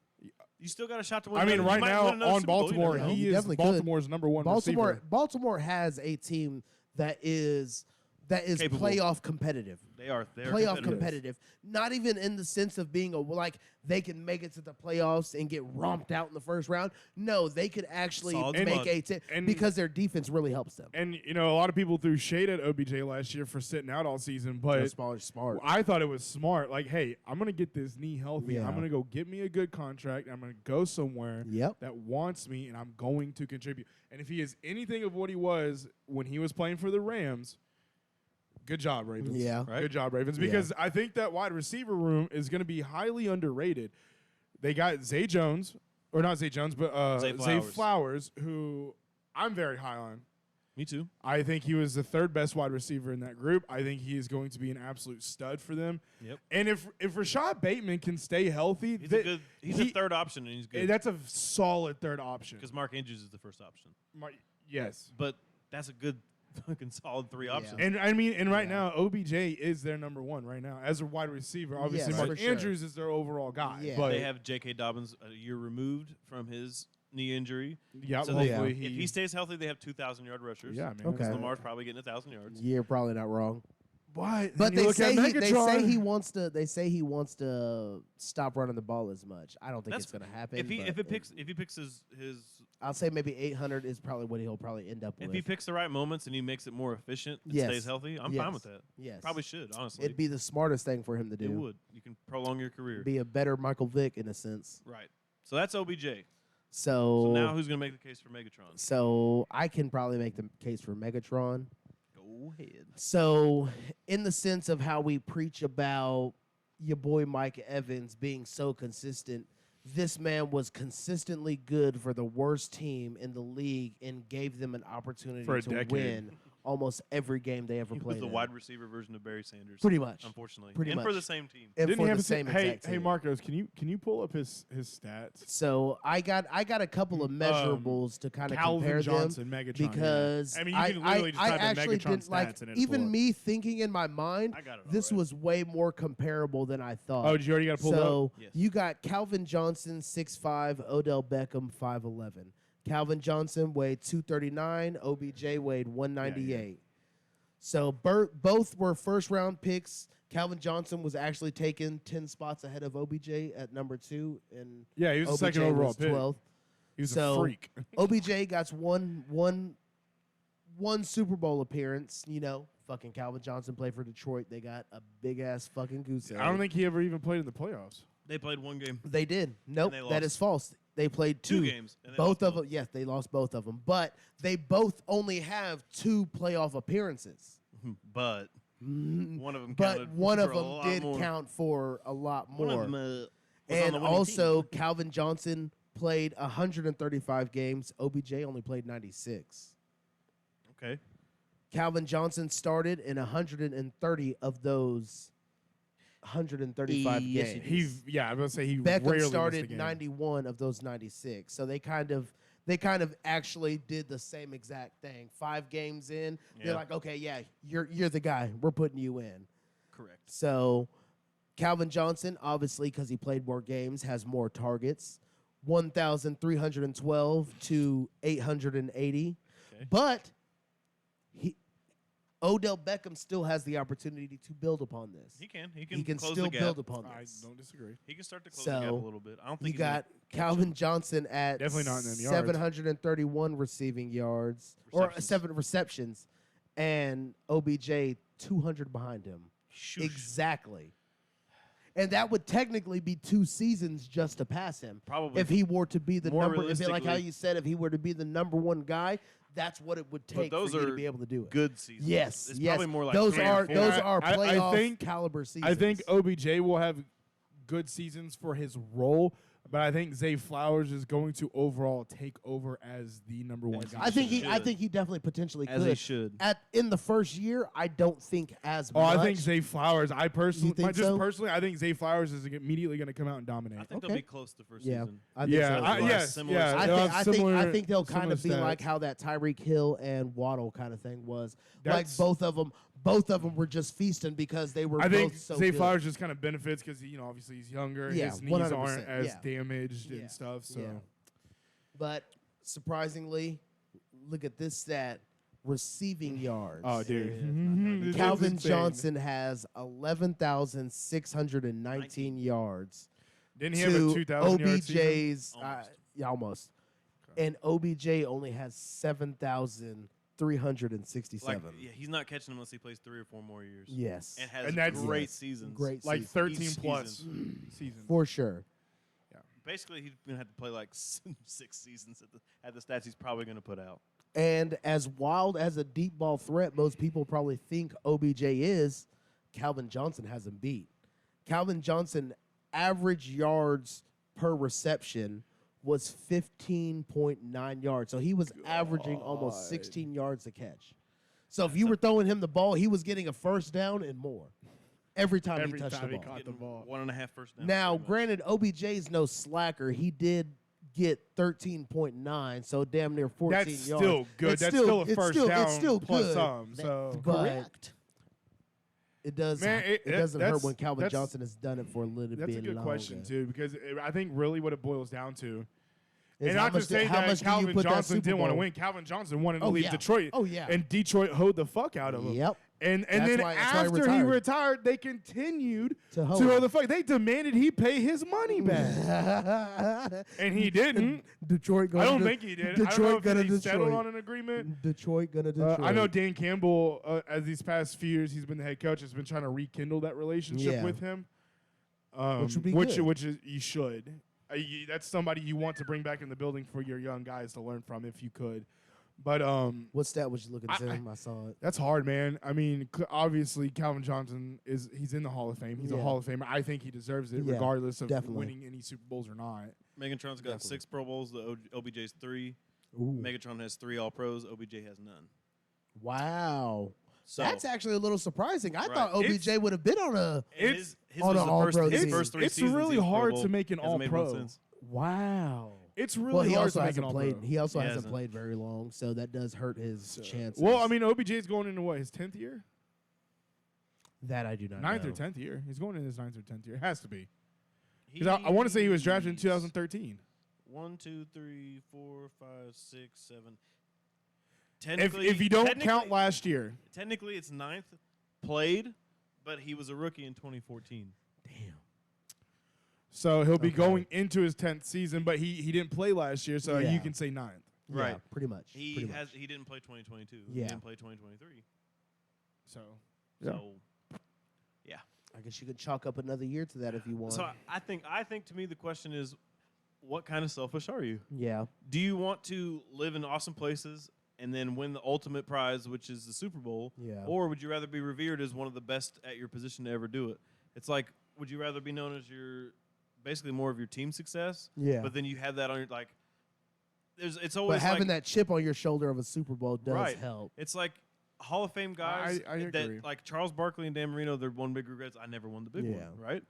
You still got a shot to win. I mean, You right might now win another on Super Bowl, you never Baltimore, know. he You is definitely could. Baltimore's number one receiver. Baltimore has a team that is Capable. playoff competitive. They're Playoff competitive. competitive. Not even in the sense of being like they can make it to the playoffs and get romped out in the first round. No, they could actually Solid make squad. a team And- because their defense really helps them. And a lot of people threw shade at OBJ last year for sitting out all season, but That's smart. I thought it was smart. Like, hey, I'm gonna get this knee healthy. Yeah. I'm gonna go get me a good contract. I'm gonna go somewhere Yep. that wants me, and I'm going to contribute. And if he is anything of what he was when he was playing for the Rams, good job, Ravens. Yeah. Right? Good job, Ravens. Yeah. Because I think that wide receiver room is going to be highly underrated. They got Zay Jones, or not Zay Jones, but Zay Zay Flowers. Flowers, who I'm very high on. Me too. I think he was the 3rd best wide receiver in that group. I think he is going to be an absolute stud for them. Yep. And if Rashad Bateman can stay healthy, He's a third option, and he's good. That's a solid third option. Because Mark Andrews is the first option. Yes. But that's a good fucking solid 3 options. And I mean, and right now, OBJ is their number 1 right now as a wide receiver. Obviously, Yes, Mark for sure. Andrews is their overall guy. Yeah. But they have J.K. Dobbins a year removed from his knee injury. yeah, So hopefully if he stays healthy, they have 2,000-yard rushers. Yeah, man. Okay. Lamar's probably getting 1,000 yards. You're probably not wrong. What? But And you they look at say Megatron. he wants to. They say he wants to stop running the ball as much. I don't think That's- it's going to happen. If he but if he picks his I'll say maybe 800 is probably what he'll probably end up if with. he picks the right moments and he makes it more efficient and Yes. stays healthy, I'm Yes. fine with that. Yes, Probably should, honestly. It'd be the smartest thing for him to do. It would. You can prolong your career. Be a better Michael Vick in a sense. Right. So that's OBJ. So, So now who's going to make the case for Megatron? so I can probably make the case for Megatron. Go ahead. So, in the sense of how we preach about your boy Mike Evans being so consistent, this man was consistently good for the worst team in the league and gave them an opportunity For a to decade. win almost every game they ever He was played. the in. wide receiver version of Barry Sanders. Pretty much. Unfortunately. Pretty and for much. the same team. And Didn't for he have the a same hey, exact hey, team. Marcos, can you pull up his stats? So I got a couple of measurables to kind of Calvin compare Johnson, them Megatron. because yeah. I mean, you can literally just I type in actually Megatron didn't like stats and it'll pull even up. me thinking in my mind I got it this already. was way more comparable than I thought. Oh, did you already got to pull it up? So Yes. you got Calvin Johnson 6'5", Odell Beckham 5'11". Calvin Johnson weighed 239, OBJ weighed 198. So both were first round picks. Calvin Johnson was actually taken 10 spots ahead of OBJ at number 2, and Yeah, he was the OBJ second overall was pick. 12th. He was So- a freak. OBJ got one Super Bowl appearance. You know, fucking Calvin Johnson played for Detroit. They got a big ass fucking goose egg. I don't think he ever even played in the playoffs. They played one game. They did. Nope, they that lost. is false. They played Two two games. And they Both lost of them, yes, they lost both of them. But they both only have 2 playoff appearances. But Mm, one of them But counted one of for a them lot did more. count for a lot One of more. them was on And the winning also, team. Calvin Johnson played 135 games. OBJ only played 96. Okay. Calvin Johnson started in 130 of those 135 Yes, he games. I was gonna say he Beckham rarely missed a started game. 91 of those 96. So they kind of actually did the same exact thing. 5 games in, they're Yeah. like, okay, yeah, you're the guy. We're putting you in. Correct. So Calvin Johnson, obviously, because he played more games, has more targets. 1,312 to 880. Okay. But Odell Beckham still has the opportunity to build upon this. He can close still the gap. build upon I this. don't disagree. He can start to close the gap a So, little bit. I don't think You he's gonna got Calvin Johnson at Definitely not in them yards. 731 receiving yards or Receptions. 7 receptions, and OBJ 200 behind him. Shoosh. Exactly. And that would technically be 2 seasons just to pass him. Probably. If he were to be the More number, if like how realistically- you said, if he were to be the number 1 guy, that's what it would take those for you are to be able to do it. good seasons. Yes, It's yes. probably more like those 3 or are 4. those are I playoff think- caliber seasons. I think OBJ will have good seasons for his role, but I think Zay Flowers is going to overall take over as the number 1 guy. I think he should. definitely potentially As could. he should. In the first year, I don't think as Oh, much. I think Zay Flowers. I personally, You think just so? personally, I think Zay Flowers is immediately going to come out and dominate. I think Okay. they'll be close the first Yeah, season. I think so. as well. yes, Similar yeah. stats. I they'll think have I think I similar- think they'll kind of be similar like stats. how that Tyreek Hill and Waddle kind of thing was. That's- Like both of them were just feasting because they were I think both so Zay good. Flowers just kind of benefits because obviously he's younger. Yeah, his knees 100%, aren't as yeah. damaged Yeah, and stuff. So yeah. But surprisingly, look at this stat: receiving yards. oh, dude, This is Calvin insane. Johnson has 11,619 yards. Didn't he have a 2,000 yard season? OBJ's Almost. yeah, almost. And OBJ only has 7,367. Like, yeah, he's not catching unless he plays 3 or 4 more years. Yes, And has And that's- great Yes. seasons. great Like season. 13 Each plus season. seasons. for sure. Basically, he's going to have to play like 6 seasons at the stats he's probably going to put out. And as wild as a deep ball threat most people probably think OBJ is, Calvin Johnson has him beat. Calvin Johnson average yards per reception was 15.9 yards. So he was averaging almost 16 yards a catch. So if you were throwing him the ball, he was getting a first down and more every time Every he touched time the he ball. caught the Getting ball. 1.5 first downs. Now, pretty much. granted, OBJ's no slacker. He did get 13.9, so damn near 14 That's yards. still good. It's That's still- still a it's first still- down it's still plus good. some. So But it does. Man, it it- doesn't hurt that's- when Calvin that's- Johnson has done it for a little that's bit a good longer. question too, because I think really what it boils down to. Is And how not to much do- say how that much do you Calvin put that Johnson Super didn't want to Bowl- win. Calvin Johnson wanted to Oh, leave yeah. Detroit. Oh, yeah. And Detroit hoed the fuck out of him. Yep. And That's then why he after he retired, they continued To to hold him. They demanded he pay his money back. And he didn't. Detroit I gonna don't think he did. I don't know if he settled on an agreement. Detroit gonna Detroit. I know Dan Campbell, as these past few years he's been the head coach, has been trying to rekindle that relationship Yeah. with him. Which would be which, good. which is you should. That's somebody you want to bring back in the building for your young guys to learn from if you could. But What stat was you looking at him? I saw it. that's hard, man. I mean, obviously Calvin Johnson he's in the Hall of Fame. He's a Yeah. Hall of Famer. I think he deserves it, Yeah, regardless of definitely. winning any Super Bowls or not. Megatron's got 6 Pro Bowls. The OBJ's 3. Ooh. Megatron has 3 All Pros. OBJ has none. Wow. So That's actually a little surprising. I Right. thought OBJ would have been on a. and It's his on was an the All-Pro first, his team. first 3 It's seasons. really he was Pro hard Bowl. to make an Hasn't made one All-Pro. since. Wow. It's really Well, he hard also to make hasn't an played. All-Pro. He also He hasn't hasn't. played very long, so that does hurt his chances. Well, I mean, OBJ's going into what, his 10th year? that I do not 9th know. or 10th year. He's going in his 9th or 10th year. It has to be. He- Because I want to say he was drafted in 2013. 1, 2, 3, 4, 5, 6, 7. If Technically, you don't count technically- last year. technically it's 9th played, but he was a rookie in 2014. Damn. So he'll be Okay. going into his 10th season, but he didn't play last year, so Yeah. you can say 9th. Yeah, Right. pretty much. He pretty has much. he didn't play 2022. Yeah. He didn't play 2023. So, yeah. So I guess you could chalk up another year to that if you want. so I think to me the question is, what kind of selfish are you? Yeah. Do you want to live in awesome places and then win the ultimate prize, which is the Super Bowl? Yeah. Or would you rather be revered as one of the best at your position to ever do it? It's like, would you rather be known as your basically more of your team success? Yeah. But then you have that on your it's But always having like, that chip on your shoulder of a Super Bowl does Right. help. It's like Hall of Fame guys I agree. that like Charles Barkley and Dan Marino, they're one big regrets. I never won the big Yeah. one, right?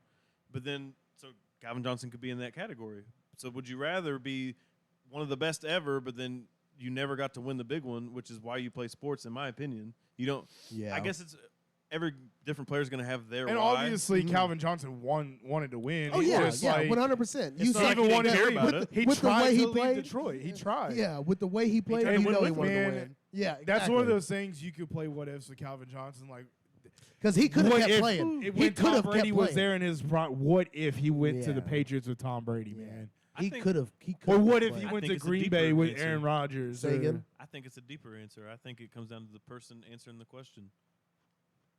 But then so Calvin Johnson could be in that category. So would you rather be one of the best ever, but then you never got to win the big one, which is why you play sports, in my opinion. You don't. Yeah. I guess it's every different player is going to have their And why. obviously, Calvin Johnson wanted to win. Oh He yeah, just, yeah, like, 100%. It's not like he didn't wanted care to about leave. it. He With the tried way he to leave played. Detroit. He tried. Yeah, with the way he played, tried you to know win he with wanted man. to win. Yeah, That's one of those things you could play what ifs with Calvin Johnson. Like, because he could have what kept if playing. When He could Tom have Brady kept was playing. there in his prime, what if he went to the Yeah. Patriots with Tom Brady, man? He I think- could have. Or what if played. he I went think to it's a Green deeper Bay with answer. Aaron Rodgers? Say again? I think it's a deeper answer. I think it comes down to the person answering the question.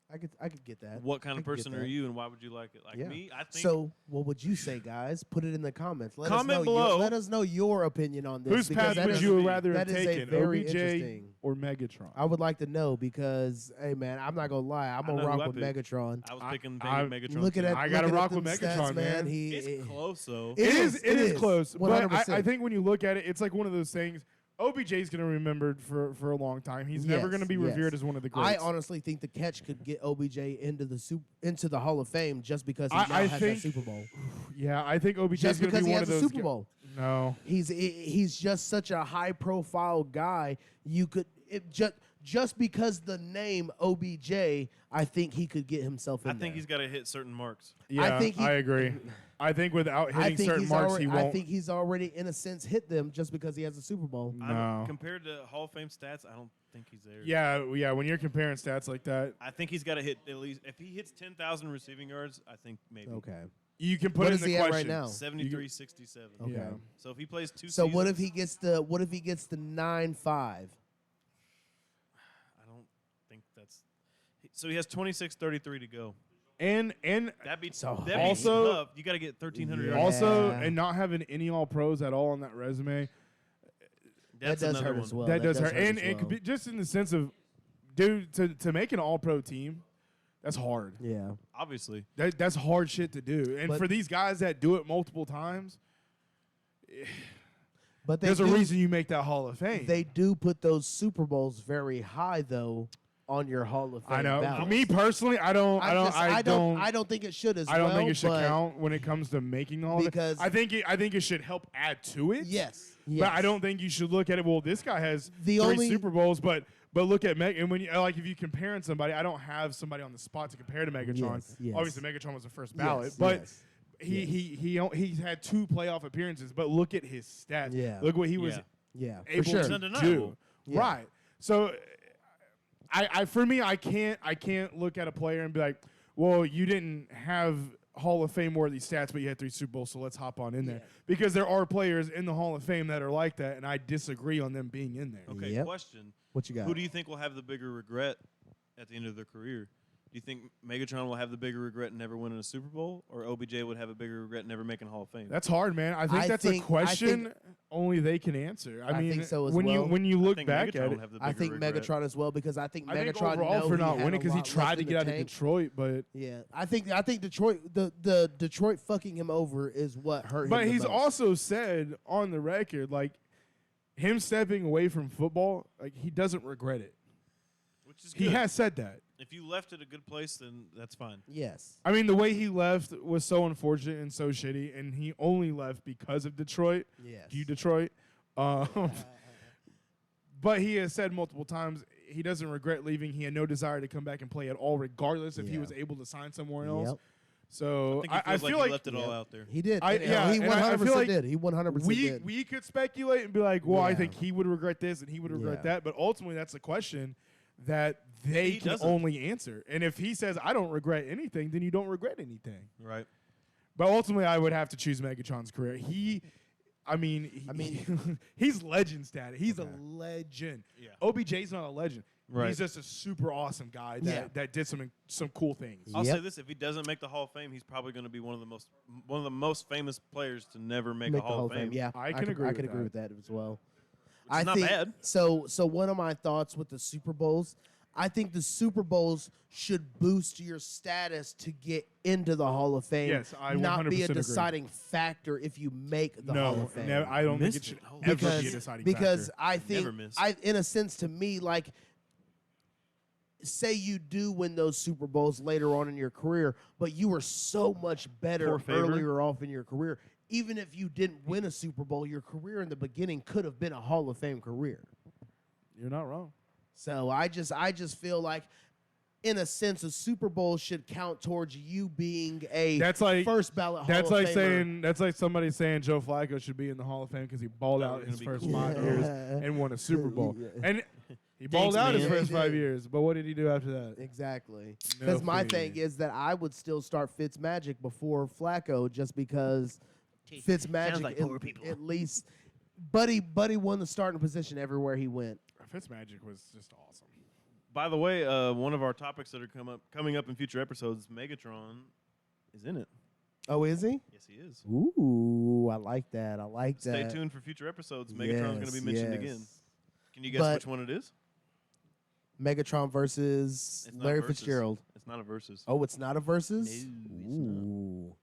I could get that. What kind I of could get person are that. you, and why would you like it? Like Yeah. me, I think. So, what would you say, guys? Put it in the comments. Let Comment us know below. let us know your opinion on this. Whose because path that would is- you rather have that is a taken, very OBJ interesting. or Megatron? I would like to know because, hey man, I'm not gonna lie. I'm I gonna know who rock I with picked. Megatron. I was I- picking I- Megatron. Looking too. at I gotta looking at rock with them Megatron, stats, man. It's close though. It is. It is close. But 100%. I think when you look at it, it's like one of those things. OBJ's going to be remembered for a long time. He's never Yes, going to be yes. revered as one of the greats. I honestly think the catch could get OBJ into the Hall of Fame just because he I now has that think- Super Bowl. Yeah, I think OBJ's Just going to because be he one has of a those. Super Bowl. No. He's just such a high profile guy. You could just because the name OBJ, I think he could get himself in I think there. he's got to hit certain marks. Yeah, think he- I agree. I think without I hitting think certain he's marks, already, he won't. I think he's already in a sense hit them just because he has a Super Bowl. No. Compared to Hall of Fame stats, I don't think he's there. yeah. When you're comparing stats like that, I think he's got to hit at least if he hits 10,000 receiving yards. I think maybe. Okay. you can put What in is the he at question. right now? 73-67. Okay. Yeah. So if he plays two So seasons, what if he gets the 9-5? I don't think that's. So he has 26-33 to go. And That'd be So that'd also- be tough. You got to get 1,300 yards. also, Yeah. and not having any All Pros at all on that resume, That's that does another hurt one. as well. that does hurt. And as it could well. be just in the sense of, dude, to make an All Pro team, that's hard. Yeah. Obviously, That's hard shit to do. And But- for these guys that do it multiple times, But they there's a do- reason you make that Hall of Fame. They do put those Super Bowls very high though on your Hall of Fame. I know. ballot. For me personally, I don't think it should as I don't well. think it should but count when it comes to making all of it. Because- I think it should help add to it. Yes. But I don't think you should look at it. Well, this guy has The three only- Super Bowls, but look at Meg. And when you like, if you comparing somebody, I don't have somebody on the spot to compare to Megatron. Yes. Obviously, Megatron was the first ballot, Yes, but yes. he's had 2 playoff appearances. But look at his stats. Yeah. Look what he was Yeah. Yeah, for able sure. It's to undeniable. do. Yeah. Right. So For me, I can't look at a player and be like, well, you didn't have Hall of Fame worthy stats, but you had 3 Super Bowls, so let's hop on in there. Because there are players in the Hall of Fame that are like that, and I disagree on them being in there. Okay, Yep. question. What you got? Who do you think will have the bigger regret at the end of their career? Do you think Megatron will have the bigger regret and never winning a Super Bowl, or OBJ would have a bigger regret and never making Hall of Fame? That's hard, man. I think that's a question only they can answer. I mean, think so as when well. you look think back Megatron at will it, have the I bigger think regret. Megatron as well because I think I think Megatron overall know for he not had winning a because he lot tried left to in get the out of tank. Detroit, but Yeah, I think Detroit the Detroit fucking him over is what hurt him. but the he's most. also said on the record like him stepping away from football, like he doesn't regret it. Which is He good. has said that. If you left at a good place, then that's fine. Yes. I mean, the way he left was so unfortunate and so shitty, and he only left because of Detroit. Yes. You Detroit. But he has said multiple times he doesn't regret leaving. He had no desire to come back and play at all, regardless if he Yeah. was able to sign somewhere else. Yep. So I think he feels feel he like left it all out there. He did. I- yeah, he and I feel 100% like did. He 100% did. we could speculate and be like, well, I Yeah. think he would regret this and he would regret Yeah. that. But ultimately, that's a question that they He can doesn't. only answer. And if he says, I don't regret anything, then you don't regret anything. Right. But ultimately, I would have to choose Megatron's career. He's legend status. He's a legend. Yeah. OBJ's not a legend. Right. He's just a super awesome guy that, Yeah. that did some cool things. I'll Yep. say this: if he doesn't make the Hall of Fame, he's probably going to be one of the most famous players to never make Make a Hall of Fame. Yeah, I can agree I with can agree that. with that as well. Which is not bad. So one of my thoughts with the Super Bowls, I think the Super Bowls should boost your status to get into the Hall of Fame. Yes, I not be a 100% agree. deciding factor if you make the Hall No, of Fame. I don't think Missed it should it. Oh, ever because be a deciding because factor. I think Never miss. in a sense to me like say you do win those Super Bowls later on in your career, but you were so much better Poor favor. earlier off in your career. Even if you didn't win a Super Bowl, your career in the beginning could have been a Hall of Fame career. You're not wrong. So I just feel like, in a sense, a Super Bowl should count towards you being a That's like first ballot Hall That's of like Famer. saying that's like somebody saying Joe Flacco should be in the Hall of Fame because he balled That out would his be first cool. 5 years and won a Super Bowl. Yeah. And he balled out his man. first He 5 did. years, but what did he do after that? Exactly. No Because my clue. thing is that I would still start Fitzmagic before Flacco just because Fitzmagic like poor people. at least Buddy won the starting position everywhere he went. Fitzmagic was just awesome. By the way, one of our topics that are coming up in future episodes, Megatron, is in it. Oh, is he? Yes, he is. Ooh, I like that. I like Stay that. tuned for future episodes. Megatron's going to be mentioned Yes, again. yes. Can you guess But- which one it is? Megatron versus It's not Larry versus. Fitzgerald. It's not a versus. Oh, it's not a versus? No,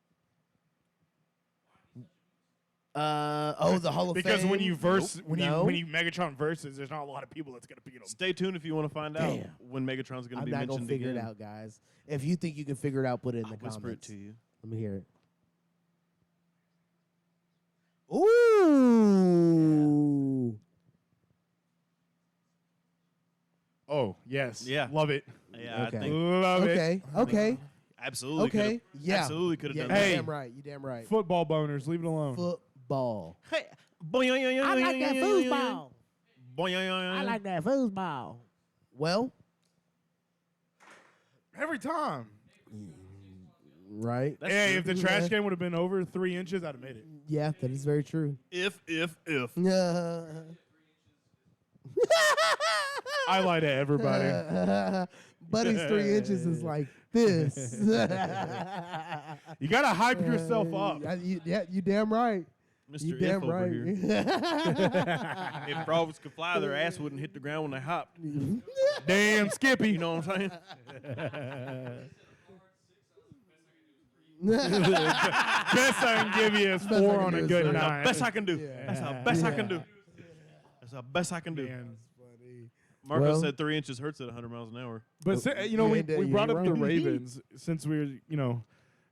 it's Ooh. The Hall of Fame. Because when you verse Nope. when No. you Megatron versus, there's not a lot of people that's gonna beat him. Stay tuned if you want to find out Damn. when Megatron's going to I'm be not mentioned gonna figure again. it out, guys. If you think you can figure it out, put it in the I'll whisper comments. it to you. Let me hear it. Ooh. Oh yes, Yeah. love it, Yeah, Okay. I think love it. Okay. Okay. absolutely. Okay. Yeah. Absolutely could have Yeah, done you Hey. that. damn right. You damn right. Football boners, leave it alone. Football. Hey, I like that foosball. I like that foosball. Well, Every time. right. That's Hey, true. if the trash can would have been over 3 inches, I'd have made it. Yeah, that is very true. If. I lie to everybody. Buddy's 3 inches is like this. You gotta hype yourself up. Yeah, you damn right. You Mr. damn F over right. here. If frogs could fly, their ass wouldn't hit the ground when they hopped. Damn Skippy. You know what I'm saying? Best I can give you is Best I 4 can on do a is good three. night. Best I can do. Yeah. That's the best I Yeah. can do. That's the best I can do. Man. Marco Well- said 3 inches hurts at 100 miles an hour. But you know, You we, ain't- we you brought ain't up the right. Ravens since we were,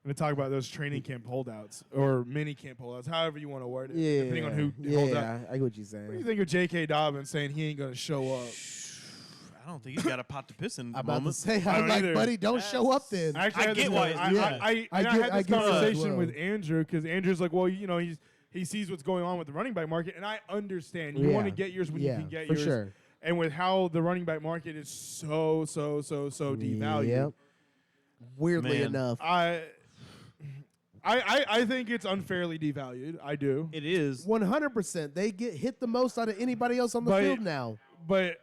going to talk about those training camp holdouts or mini camp holdouts, however you want to word it, Yeah. depending on who holds out. Yeah, I get what you're What do you saying. think of J.K. Dobbins saying he ain't going to show up? I don't think he's got a pot to piss in at I'm the about to moment. say, I I'm don't like, either. buddy, don't show up then. Actually, I had this get why con- it's- I, I, I I get- had I this get that as conversation well. with Andrew because Andrew's like, well, he sees what's going on with the running back market, and I understand. You want to Yeah. get yours when Yeah, you can get for yours. sure. and with how the running back market is so devalued. Yep. Weirdly Man. enough. I think it's unfairly devalued. I do. It is. 100%. They get hit the most out of anybody else on the But- field now. But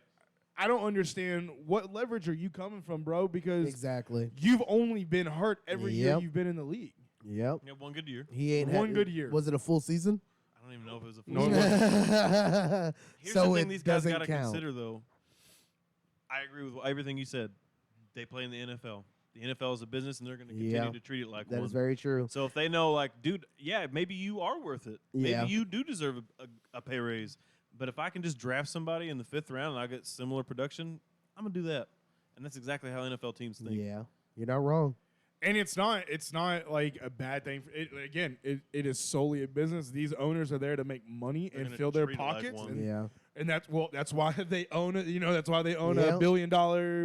I don't understand what leverage are you coming from, bro? Because Exactly. you've only been hurt every year Yep. you've been in the league. Yep. Yeah, one good year. He ain't One had, good year. Was it a full season? I don't even know if it was a full No, it season. wasn't. Here's so the thing it these guys doesn't got to count. consider, though. I agree with everything you said. They play in the NFL. The NFL is a business, and they're going to continue Yeah. to treat it like That one. is very true. So if they know, like, dude, yeah, maybe you are worth it. Yeah. Maybe you do deserve a pay raise. But if I can just draft somebody in the 5th round and I get similar production, I'm going to do that. And that's exactly how NFL teams think. Yeah. You're not wrong. And it's not like a bad thing. It is solely a business. These owners are there to make money They're and gonna fill their treat it like pockets. one. And, Yeah. and that's why they own it. You know, that's why they own Yep. $1 billion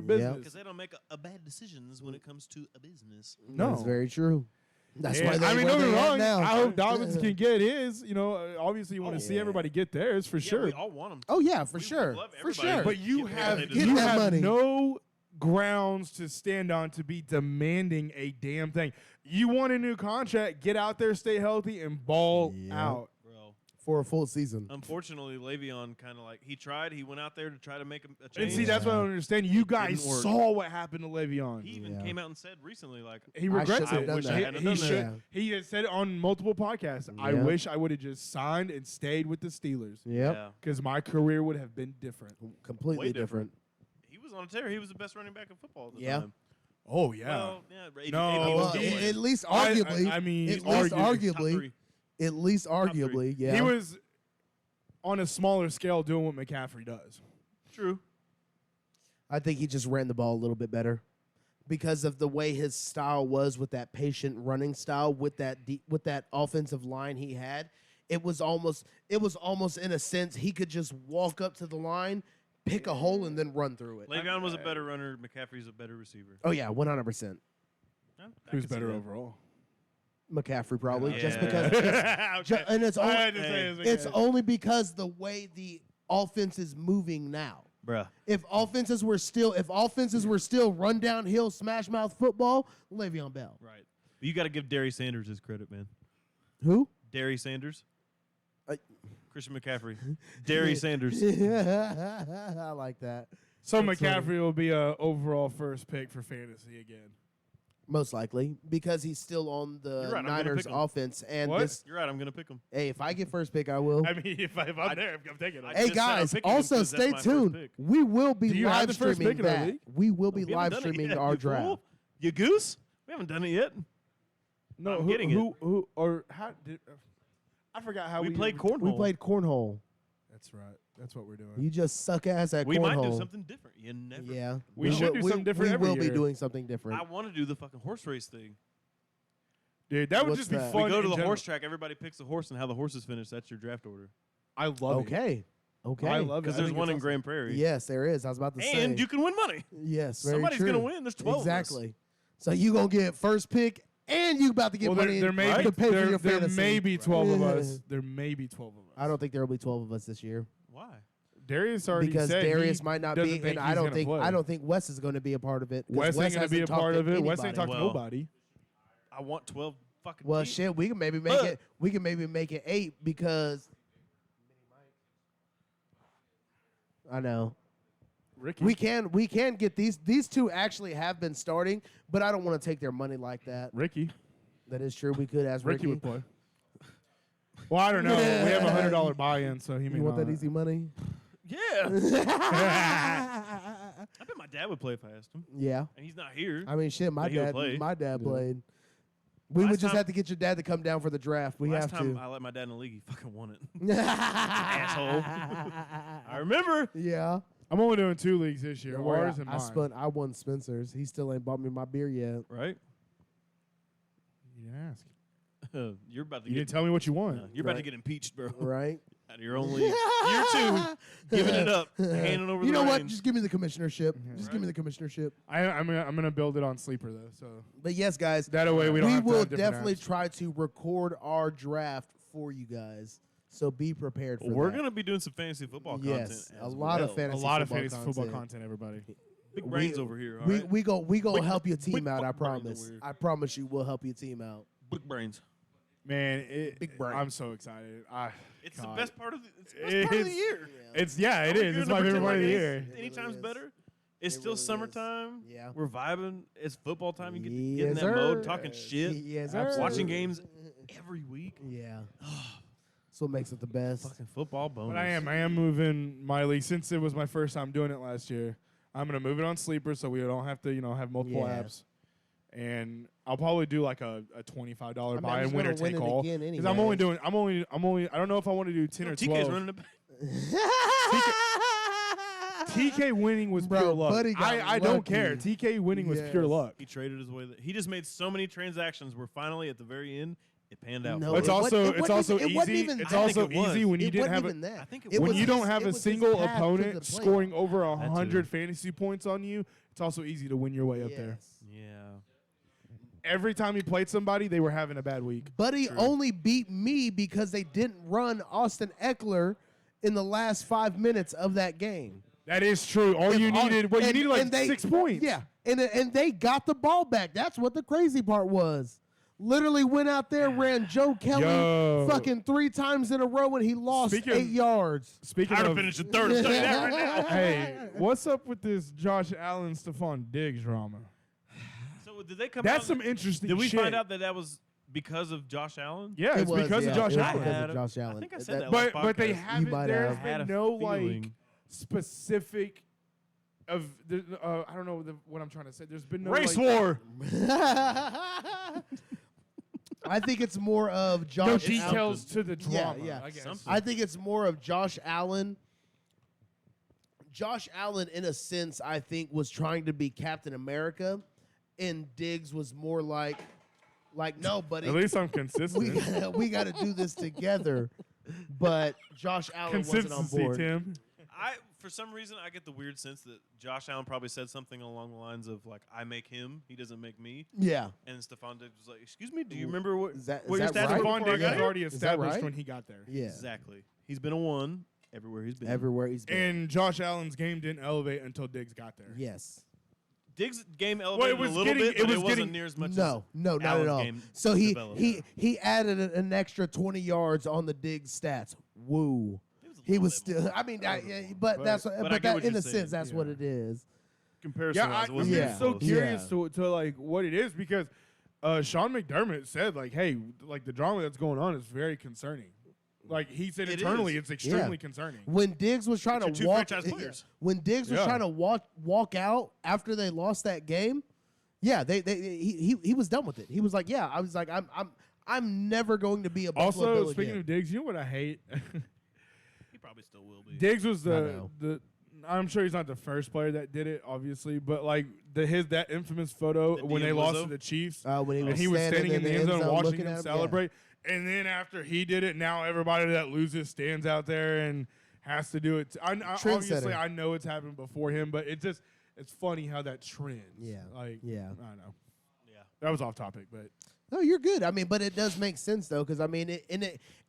business. Because they don't make a bad decisions when it comes to a business. No. That's very true. That's And, why they I mean, where don't get they me at wrong. now. I hope Dobbins can get his. You know, obviously you want Oh, to see yeah. everybody get theirs for Yeah, sure. we all want them. Oh yeah, for We sure. love For everybody. sure. But you Get what have they Get you deserve. that have money. no grounds to stand on to be demanding a damn thing. You want a new contract? Get out there, stay healthy, and ball Yep. out. Bro. For a full season. Unfortunately, Le'Veon kind of like, he tried. He went out there to try to make a And change. see, that's what I don't understand. You guys didn't work. saw what happened to Le'Veon. He even Yeah. came out and said recently, like, He I regrets shouldn't have it. done wish that. I hadn't He done should. that. He has said it on multiple podcasts. I Yeah. wish I would have just signed and stayed with the Steelers Yep. Yeah. because my career would have been different. Completely Way different. He was on a tear. He was the best running back in football at the Yeah. time. Oh yeah. Well, yeah. No, Well, he- at least I- arguably. I mean, at least arguably. Top arguably. three. At least three. arguably. Yeah. He was on a smaller scale doing what McCaffrey does. True. I think he just ran the ball a little bit better because of the way his style was with that patient running style with that with that offensive line he had. It was almost in a sense he could just walk up to the line, pick a hole, and then run through it. Le'Veon was a better runner. McCaffrey's a better receiver. Oh yeah, 100%. Yeah, I Who's can see better that. overall? McCaffrey probably just Yeah. because. Okay. And it's I only, had to say it's McCaffrey. only because the way the offense is moving now. Bruh. If offenses were still run downhill smash mouth football, Le'Veon Bell. Right. But you got to give Darius Sanders his credit, man. Who? Darius Sanders. I- Christian McCaffrey. Darius Sanders. I like that. So That's McCaffrey will be a overall first pick for fantasy again. Most likely because he's still on the You're right, I'm gonna Niners pick him. offense. And What? this, You're right. I'm going to pick him. hey, if I get first pick, I will. I mean, if I'm there, I'm taking it. Hey just said I'm guys, picking him also 'cause that's stay my first tuned. pick. We will be Do you have live the first streaming pick in our that. league? We will be We haven't live done it streaming yet, our you draft. fool. You goose? We haven't done it yet. No, I'm who, getting it. who or how did I forgot how We we played corn. cornhole. We played cornhole. That's right. That's what we're doing. You just suck ass at We cornhole. might do something different. You never. Yeah, We should will- do something different We every will be year. doing something different. I want to do the fucking horse race thing. Dude, that would What's just be that? fun. We go to in the general. horse track. Everybody picks a horse and how the horses finish. That's your draft order. I love it. Okay. Okay. I love it. Because I there's think one it's in awesome. Grand Prairie. Yes, there is. I was about to say. And you can win money. Yes, very Somebody's true. gonna win. There's 12 of us. Exactly. So you gonna get first pick, and you about to get Well, money there may to be pay for there, your there fantasy. may be 12 of Yeah. us. There may be 12 of us. I don't think there will be 12 of us this year Why? Darius already because said Darius he might not doesn't be, think and I he's don't gonna think play. I don't think Wes is going to be a part of it. 'cause Wes ain't gonna be a hasn't talked part to of it. Wes ain't anybody. talked to Well, nobody. I want 12 fucking Well, teams. shit, we can maybe make it. We can maybe make it 8 because I know Ricky. we can get these two actually have been starting, but I don't want to take their money like that. Ricky. That is true. We could ask Ricky Ricky. would play. Well, I don't know. We have a $100 buy-in, so he may You want not. that easy money? Yeah. I bet my dad would play if I asked him. Yeah. And he's not here. I mean, shit. My But he would dad. play. My dad played. We Last would just time- have to get your dad to come down for the draft. We Last have time to. I let my dad in the league, he fucking won it. Asshole. I remember. Yeah. I'm only doing 2 leagues this year. Don't Ours worry, and mine. I won Spencer's. He still ain't bought me my beer yet. Right? You didn't ask. You're about to You get didn't tell me what you want. you're about to Right. get impeached, bro. Right? Out of your own league. Year 2, giving it up, handing over You the know what? reins. Just give me the commissionership. Just give me Right. the commissionership. I'm gonna build it on Sleeper though. So But yes, guys, that way we don't have to will have different definitely apps. try to record our draft for you guys. So be prepared for We're that. going to be doing some fantasy football Yes, content. a as lot of well. fantasy A lot of football fantasy football content. content, everybody. Big brains over here. All we right? we gonna Big- help your team big out. I fuck brains promise. over here. I promise you, we'll help your team out. Big brains. Man, Big brain. I'm so excited. It's God. the best part of the year. It Are is. we It's gonna my favorite pretend part of the like year. Anytime's is. better. It's It still really is. summertime. Yeah. We're vibing. It's football time. You get to Yes, get in that sir. mode, talking shit, Yes, sir. Absolutely. watching games every week. Yeah. That's what makes it the best. Fucking football bonus. But I am moving my league since it was my first time doing it last year. I'm gonna move it on Sleeper so we don't have to, have multiple Yeah. apps. And I'll probably do like a $25 I mean, buy I'm and just winner gonna win take it all. again Because I'm only anyways. I don't know if I want to do 10 or TK's 12. running it back. TK winning was Bro, pure luck. Buddy got I don't care. lucky. TK winning was pure Yes. luck. He traded his way. He just made so many transactions where finally at the very end it panned out. No, for It's him. it also wasn't it's also even- it wasn't easy. even It's that. I think also it was. easy when you It didn't wasn't have even that. I think it It when was you don't his- have it a was his single path to opponent the playoff. scoring over too. 100 fantasy points on you. It's also easy to win your way up there. Yes. Yeah. Every time he played somebody, they were having a bad week. Buddy True. only beat me because they didn't run Austin Eckler in the last 5 minutes of that game. That is true. All If you all- needed, you and- needed like and they- 6 points. Yeah, and they got the ball back. That's what the crazy part was. Literally went out there, ran Joe Kelly Yo. fucking 3 times in a row, and he lost Speaking- 8 yards. Speaking How to of, finish the third? I'm telling you that right now. hey, what's up with this Josh Allen, Stephon Diggs drama? So did they come? That's out some interesting. Did we shit. find out that was because of Josh Allen? Yeah, it's because of Josh it was Allen. because Had of a- Josh I Allen. think I said that But they podcast. haven't. might There's have. Had a been no like feeling. specific of the. I don't know what I'm trying to say. There's been no Race like, war. I think it's more of Josh. no Allen. details to the drama. Yeah, yeah. I guess. Something. I think it's more of Josh Allen. Josh Allen, in a sense, I think was trying to be Captain America, and Diggs was more like no, buddy, At least I'm consistent. we got to do this together. But Josh Allen wasn't on Consistency, board. Tim. For some reason, I get the weird sense that Josh Allen probably said something along the lines of like, "I make him, he doesn't make me." Yeah, And Stephon Diggs was like, "Excuse me, do you remember what Is that- what is your that stats right? were Stephon before I Diggs got was here?" already Is that established right? when he got there. yeah. Exactly. He's been a one everywhere he's been. Everywhere he's been. And Josh Allen's game didn't elevate until Diggs got there. Yes. Diggs' game elevated was a little getting- bit, it but was it wasn't getting- near as much. No, not Allen's at all. game So developed. he added an extra 20 yards on the Diggs stats. Woo. He was still. I mean, but that's I but get that what in you're a saying. sense that's what it is. comparison. Yeah, wise, it I'm wasn't yeah. even so close. curious to like what it is because Sean McDermott said like, hey, like the drama that's going on is very concerning. Like he said It internally, is. it's extremely Yeah. concerning. When Diggs was trying Your to two walk, franchise players. when Diggs was Yeah. trying to walk out after they lost that game, yeah, he was done with it. He was like, yeah, I was like, I'm never going to be a Buffalo Also, Bill speaking again. of Diggs, you know what I hate? He probably still will be. Diggs was know. the. I'm sure he's not the first player that did it, obviously, but like that infamous photo The when they DM lost Lizzo? to the Chiefs, When and he was standing in the end zone watching looking them at celebrate. And then after he did it, now everybody that loses stands out there and has to do it. Obviously, Trendsetter. I know it's happened before him, but it's funny how that trends. Yeah. Like, Yeah. I don't know. Yeah. That was off topic, but No, you're good. I mean, but it does make sense though, because I mean, and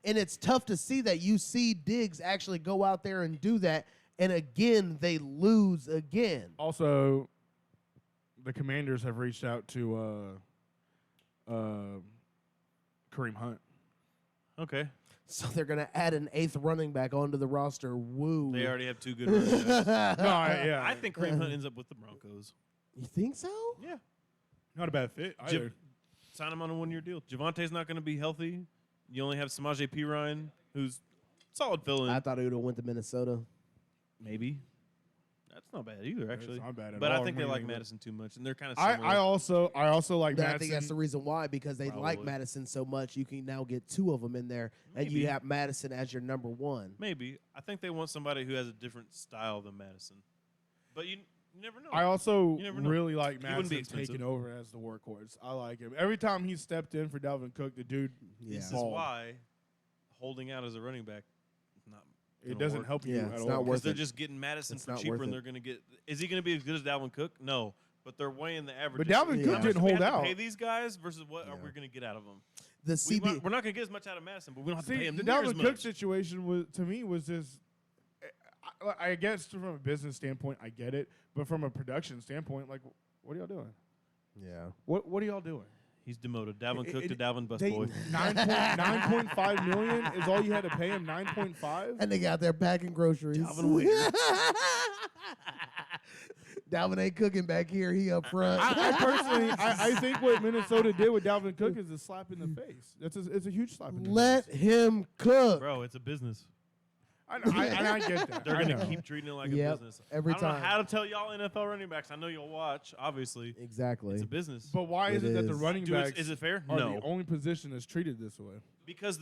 it's tough to see that you see Diggs actually go out there and do that, and again they lose again. also, the Commanders have reached out to Kareem Hunt. Okay. So they're gonna add an 8th running back onto the roster. Woo! They already have two good running backs. No, yeah, I think Kareem Hunt ends up with the Broncos. You think so? Yeah. not a bad fit either. Sign him on a one-year deal. Javonte's not going to be healthy. You only have Samaje Perine, who's solid fill-in. I thought he would have went to Minnesota. Maybe. That's not bad either, actually. not bad at but all. I think they When like you- Madison too much, and they're kind of I similar. also like I Madison. think that's the reason why, because they like Probably. Madison so much. You can now get 2 of them in there, and Maybe. you have Madison as your number 1. Maybe. I think they want somebody who has a different style than Madison. But you never know. I also You never know. really like He wouldn't be Madison expensive. taking over as the workhorse. I like him. Every time he stepped in for Dalvin Cook, the dude, Yeah. This is balled. why holding out as a running back not It gonna doesn't work. help you Yeah, at it's all. not Because worth they're it. just getting Madison It's for not cheaper, worth and it. they're going to get. Is he going to be as good as Dalvin Cook? No, but they're weighing the average. But Dalvin Yeah. Cook How much didn't do we hold have to out. Pay these guys versus what are Yeah. we going to get out of them? the CB. We're not going to get as much out of Madison, but we don't have to pay See, him the near as Dalvin much. Cook situation was to me was just. I guess from a business standpoint, I get it, but from a production standpoint, like, what are y'all doing? Yeah. What are y'all doing? He's demoted. Dalvin Cook to it- Dalvin They, Busboy. 9.5 million is all you had to pay him. 9.5. And they got there packing groceries. Dalvin Weir. Dalvin ain't cooking back here. He up front. I personally, I think what Minnesota did with Dalvin Cook is a slap in the face. It's a huge slap in the Let face. him cook. Bro, it's a business. I get that. They're I going to know. keep treating it like a Yep, business. every I don't time. know how to tell y'all NFL running backs. I know you'll watch, obviously. Exactly. It's a business. But why is It it that the is. running Do it- backs is it fair? are No. the only position that's treated this way? Because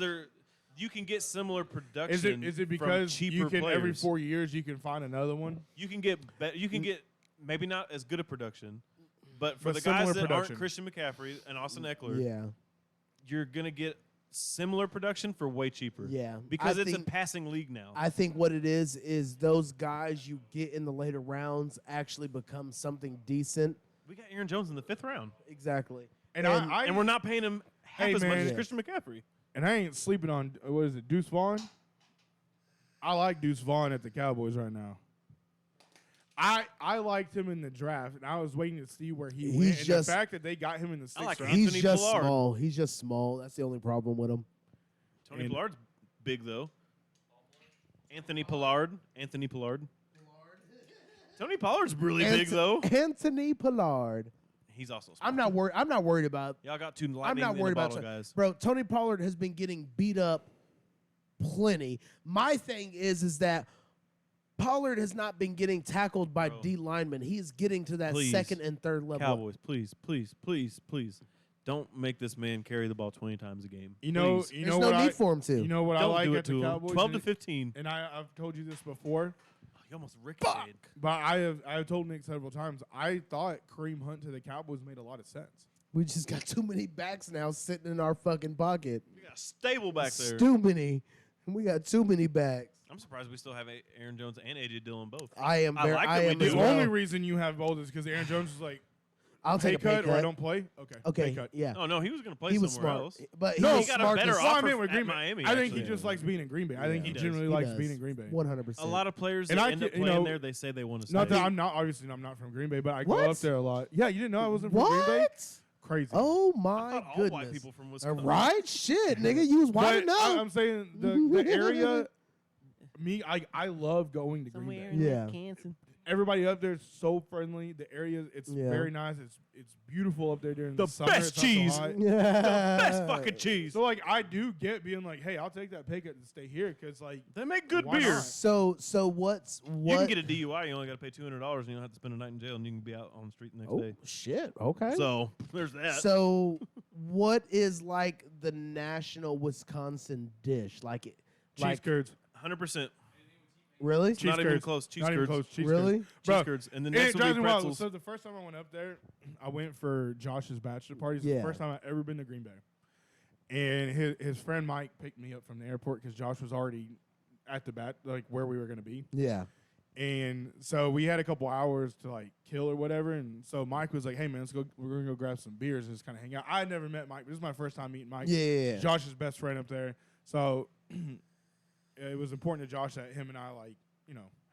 you can get similar production Is it from because cheaper you can players. every 4 years you can find another one? You can get maybe not as good a production, but for But the guys similar that production. aren't Christian McCaffrey and Austin Eckler, Yeah. you're going to get similar production for way cheaper. Yeah. Because I it's a think- passing league now. I think what it is those guys you get in the later rounds actually become something decent. We got Aaron Jones in the 5th round, Exactly. And and we're not paying him half Hey, as much man. as Yeah. Christian McCaffrey. and I ain't sleeping on what is it, Deuce Vaughn? I like Deuce Vaughn at the Cowboys right now. I liked him in the draft, and I was waiting to see where he He's went. And just- the fact that they got him in the 6th like round, He's Anthony just Pollard. small. He's just small. That's the only problem with him. Tony And- Pollard's big, though. Anthony Pollard. Tony Pollard's really big, though. Anthony Pollard. He's also small. I'm not worried. I'm not worried about. Y'all got two I'm lightning not in worried the about bottle, guys. Bro, Tony Pollard has been getting beat up plenty. My thing is that Pollard has not been getting tackled by Bro. D linemen. He is getting to that Please. second and third level. Cowboys, please. Don't make this man carry the ball 20 times a game. you know, Please. you There's know no what need I, for him to. you know what I Don't like do at it the to him. Cowboys, 12 to 15. and I've told you this before, You almost ricocheted. but I have told Nick several times. I thought Kareem Hunt to the Cowboys made a lot of sense. We just got too many backs now sitting in our fucking pocket. We got a stable back there. Too many. We got too many backs. I'm surprised we still have Aaron Jones and A.J. Dillon both. I am I very. like that I we am do. as The well. only reason you have both is because Aaron Jones is like I'll pay take a pay cut, or I don't play. Okay. Okay. Pay cut. Yeah. Oh, no, he was going to play He was somewhere smart, else. but No, he he got a smart better as- Well, I offer mean with at Green Bay. Miami, I think he actually. just likes being in Green Bay. I think He he does. generally He likes does. being in Green Bay. 100%. A lot of players And that I end up can- you playing know, there, they say they want to stay. Not that I'm not obviously I'm not from Green Bay, but I go What? up there a lot. Yeah, you didn't know I wasn't from Green Bay? What? Crazy. Oh I my thought all goodness! white people from All Wisconsin. right, shit, nigga, you was wide But enough. I'm saying the area. I love going to Green Bay. Yeah. Everybody up there is so friendly. The area, it's Yeah. very nice. It's beautiful up there during The the summer. best It's not so cheese. hot. Yeah, Best fucking cheese. So like I do get being like, hey, I'll take that pay cut to stay here because like They make good Why beer. not? So what's You what? can get a DUI. You only got to pay $200, and you don't have to spend a night in jail, and you can be out on the street the next oh day. shit. Okay. So there's that. So what is like the national Wisconsin dish? Like it? cheese Like curds. 100%. really? Cheese Not even curds. close. Cheese Not even curds. close. Cheese Really? curds. Cheese Bro, curds. And then And next it will drives be me wild. pretzels. So the first time I went up there, I went for Josh's bachelor party. It's Yeah. the first time I've ever been to Green Bay. And his friend Mike picked me up from the airport because Josh was already at the bat, like where we were going to be. Yeah. And so we had a couple hours to like kill or whatever. And so Mike was like, hey, man, we're going to go grab some beers and just kind of hang out. I had never met Mike. This is my first time meeting Mike. Yeah. Josh's best friend up there. So it was important to Josh that him and I like,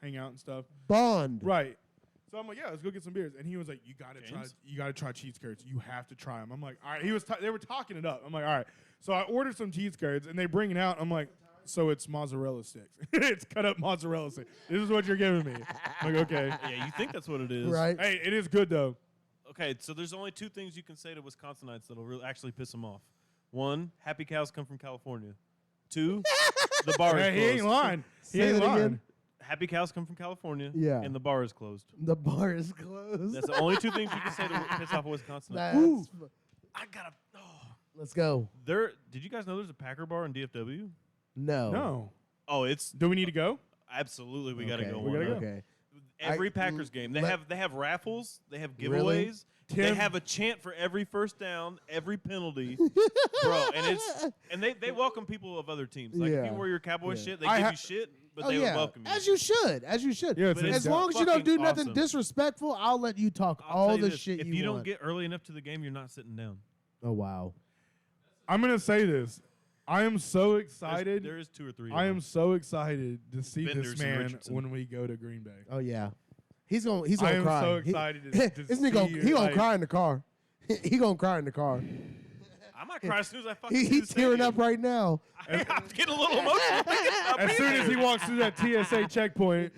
hang out and stuff. Bond. Right. So I'm like, yeah, let's go get some beers. And he was like, you gotta James? try cheese curds. You have to try them. I'm like, all right. They were talking it up. I'm like, all right. So I ordered some cheese curds, and they bring it out. I'm like, so it's mozzarella sticks. It's cut up mozzarella sticks. This is what you're giving me. I'm like, okay. Yeah, you think that's what it is. Right. Hey, it is good though. Okay, so there's only two things you can say to Wisconsinites that'll really actually piss them off. One, happy cows come from California. Two, the bar is Hey, closed. he ain't lying. He Say ain't that lying. again. Happy cows come from California. Yeah. And the bar is closed. The bar is closed. That's the only two things you can say to piss off a Wisconsinite. That's- I gotta. Oh. Let's go. Did you guys know there's a Packer bar in DFW? No. No. Oh, it's Do we need to go? absolutely we gotta Okay. go. We gotta on go. that. Okay. Every Packers game, they have raffles, they have giveaways, Really? they Tim- have a chant for every first down, every penalty, bro. And they welcome people of other teams. Like if Yeah. you wear your Cowboy Yeah. shit, they I give ha- you shit, but Oh they yeah. welcome you. As you should. As you should. Yeah, it's But in As Dallas. long as you don't do fucking nothing awesome. disrespectful, I'll let you talk I'll all tell you the this, shit if you you want. don't get early enough to the game, you're not sitting down. Oh wow. I'm gonna say this. I am so excited. There is 2 or 3. I am so excited to see Benders this and man Richardson. when we go to Green Bay. Oh yeah, he's gonna I am cry. so excited to This see nigga, you, he gonna like- cry in the car. He gonna cry in the car. I might cry as soon as I fucking He's see the tearing stadium. up right now. I'm getting a little emotional thinking about As being soon as he here. walks through that TSA checkpoint,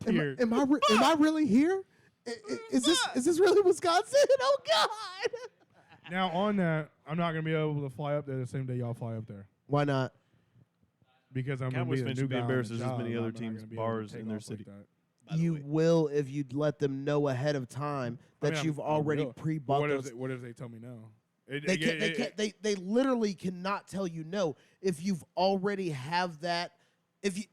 Tears. Am I really here? Is this really Wisconsin? Oh God! now on that, I'm not gonna be able to fly up there the same day y'all fly up there Why not? because I'm Cowboys gonna fans be the should be new guy on the embarrassed there's this job. many I'm other not teams' gonna be able to bars take in their off like city. that. By the You way. will if you let them know ahead of time that I mean, you've I already will. pre-bought What those. if they tell me no? They literally cannot tell you no if you've already have that. If you,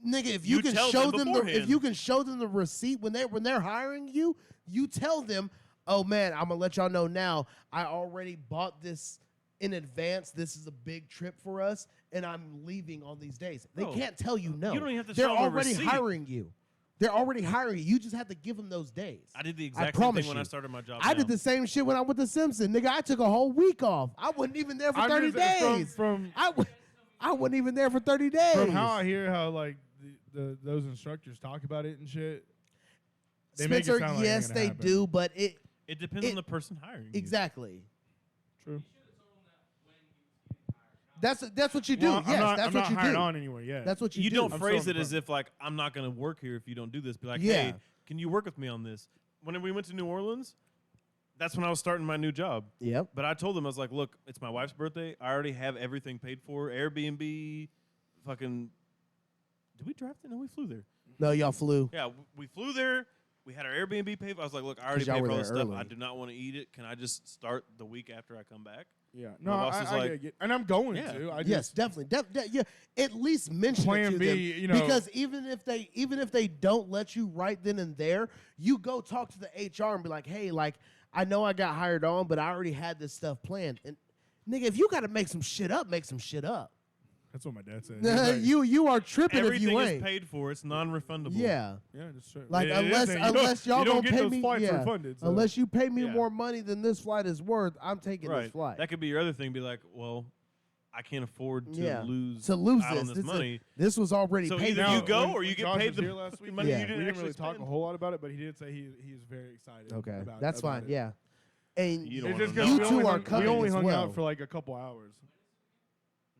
nigga, if you You can tell show them them beforehand. if you can show them the receipt when they're hiring you, you tell them, oh man, I'm gonna let y'all know now. I already bought this in advance. This is a big trip for us, and I'm leaving on these days. They No. can't tell you no. You don't even have to They're show them a already receipt. hiring you. They're already hiring you. You just have to give them those days. I did the exact same promise thing when you. I started my job. I did now. the same shit when I went to Simpson. Nigga, I took a whole week off. I wasn't even there for I'm 30 just- days. I wasn't even there for 30 days. From how I hear how like those instructors talk about it and shit, they make it Spencer, sound like it ain't yes, gonna they happen. do, but it It depends on the person hiring you. exactly. True. That's what you do. Well, yes, that's I'm what not you hired do. on anywhere yet. That's what you You do. don't I'm phrase still it in as front. if like I'm not going to work here if you don't do this. Be like, Yeah. hey, can you work with me on this? When we went to New Orleans, that's when I was starting my new job. Yep. But I told them I was like, look, it's my wife's birthday. I already have everything paid for. Airbnb, fucking. Did we drive there? No, we flew there. No, y'all flew. Yeah, we flew there. We had our Airbnb paid. I was like, look, I already 'Cause y'all paid were for all there this stuff. early. I do not want to eat it. Can I just start the week after I come back? Yeah. No, My boss I, is I like- get, and I'm going Yeah. to. I Yes, just, definitely. Yeah, at least mention Plan it to B, them. you know- Because even if they don't let you right then and there, you go talk to the HR and be like, hey, like I know I got hired on, but I already had this stuff planned. And nigga, if you got to make some shit up, make some shit up. That's what my dad said. He was like, you are tripping if Everything you is ain't. paid for. It's non-refundable. Yeah. yeah, just straight. Like It is, unless and you don't- y'all you don't gonna get pay those me, flights yeah. refunded. So. Unless you pay me Yeah. more money than this flight is worth, I'm taking Right. this flight. That could be your other thing. Be like, well, I can't afford to Yeah. lose to lose out on this, this money. This was already So paid. either for. you go when- or you when get Josh paid was the here last week, money Yeah. you we didn't didn't actually really talk spend. a whole lot about it, but he did say he is very excited. Okay, about, that's about fine. it. Yeah, and You don't It's wanna just know. 'cause You we two only are hung, coming we only as hung well. out for like a couple hours.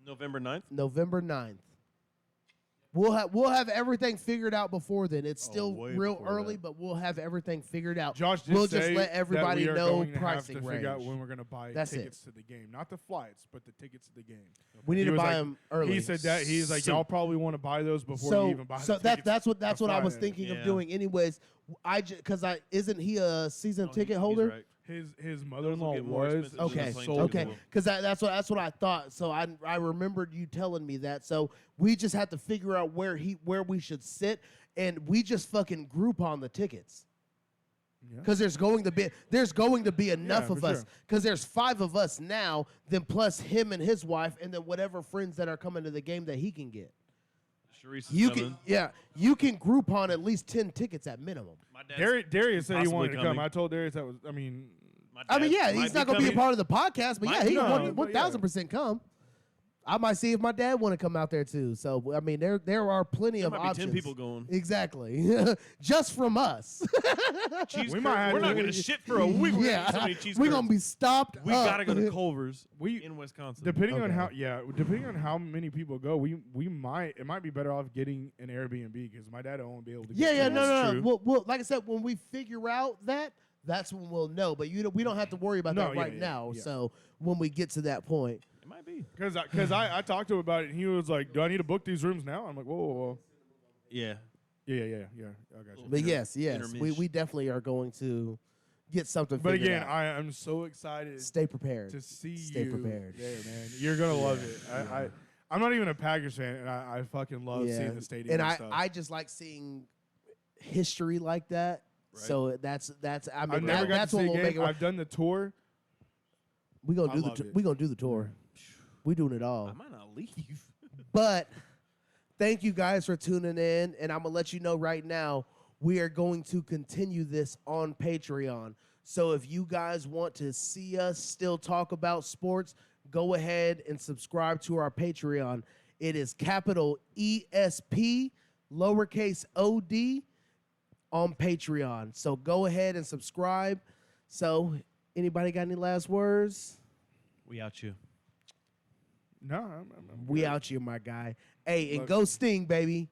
November 9th? November 9th. We'll have everything figured out before then. It's Oh, still way real before early, that. but we'll have everything figured out. Josh did We'll say just let everybody that we are know going to pricing have to figure out range. when we're going to buy That's it. tickets to the game, not the flights, but the tickets to the game. We need He to was buy like- them early. He said that he's like, So- y'all probably want to buy those before so you even buy. so the that tickets that's what to I fly was there. thinking of Yeah. doing anyways. Because isn't he a season No, ticket he's holder? right. His mother-in-law get more was. expensive and than Okay, the plane sold ticket okay, it. because that's what I thought. So I remembered you telling me that. So we just have to figure out where we should sit, and we just fucking group on the tickets. Yeah. Because there's going to be enough Yeah, of for us. sure. Because there's 5 of us now, then plus him and his wife, and then whatever friends that are coming to the game that he can get. Sharice is You coming. you can group on at least 10 tickets at minimum. My dad's Darius said he possibly wanted to come. coming. I told Darius that was. I mean, my I mean, dad yeah, might he's not going to be a coming. part of the podcast, but Might yeah, he be can coming, but yeah. 1,000% come. I might see if my dad want to come out there too. So I mean, there are plenty There of might be options. 10 people going. Exactly, just from us. Cheese We curd, might have we're to- not going to shit for a week. We're yeah, gonna eat so many cheese we're curds. gonna be stopped. We up. gotta go to Culver's we in Wisconsin. depending on Okay. depending on how many people go, it might be better off getting an Airbnb because my dad won't be able to. Yeah, get yeah, to no, us. no, no. true. We'll, like I said, when we figure out that's when we'll know. But we don't have to worry about No, that yeah, right yeah, now. yeah. So when we get to that point, It might be. Because I talked to him about it and he was like, "Do I need to book these rooms now?" I'm like, "Whoa, whoa, whoa. Yeah. Yeah. I got you." but Inter- yes, we intermish. definitely are going to get something. But figured again, out. I am so excited Stay prepared. to see Stay you prepared. there, man. You're gonna love it. I'm not even a Packers fan, and I fucking love seeing the stadium and and stuff. I just like seeing history like that. Right. So that's I mean I've never got that's to what see a we'll game. make it. I've done the tour. We gonna I do loved it. we gonna do the tour. We doing it all. I might not leave. But thank you guys for tuning in, and I'm gonna let you know right now we are going to continue this on Patreon. So if you guys want to see us still talk about sports, go ahead and subscribe to our Patreon. It is capital ESP, lowercase OD on Patreon. So go ahead and subscribe. So anybody got any last words? We out you. No, I'm We good. out here, my guy. Hey, and Look. go Sting, baby.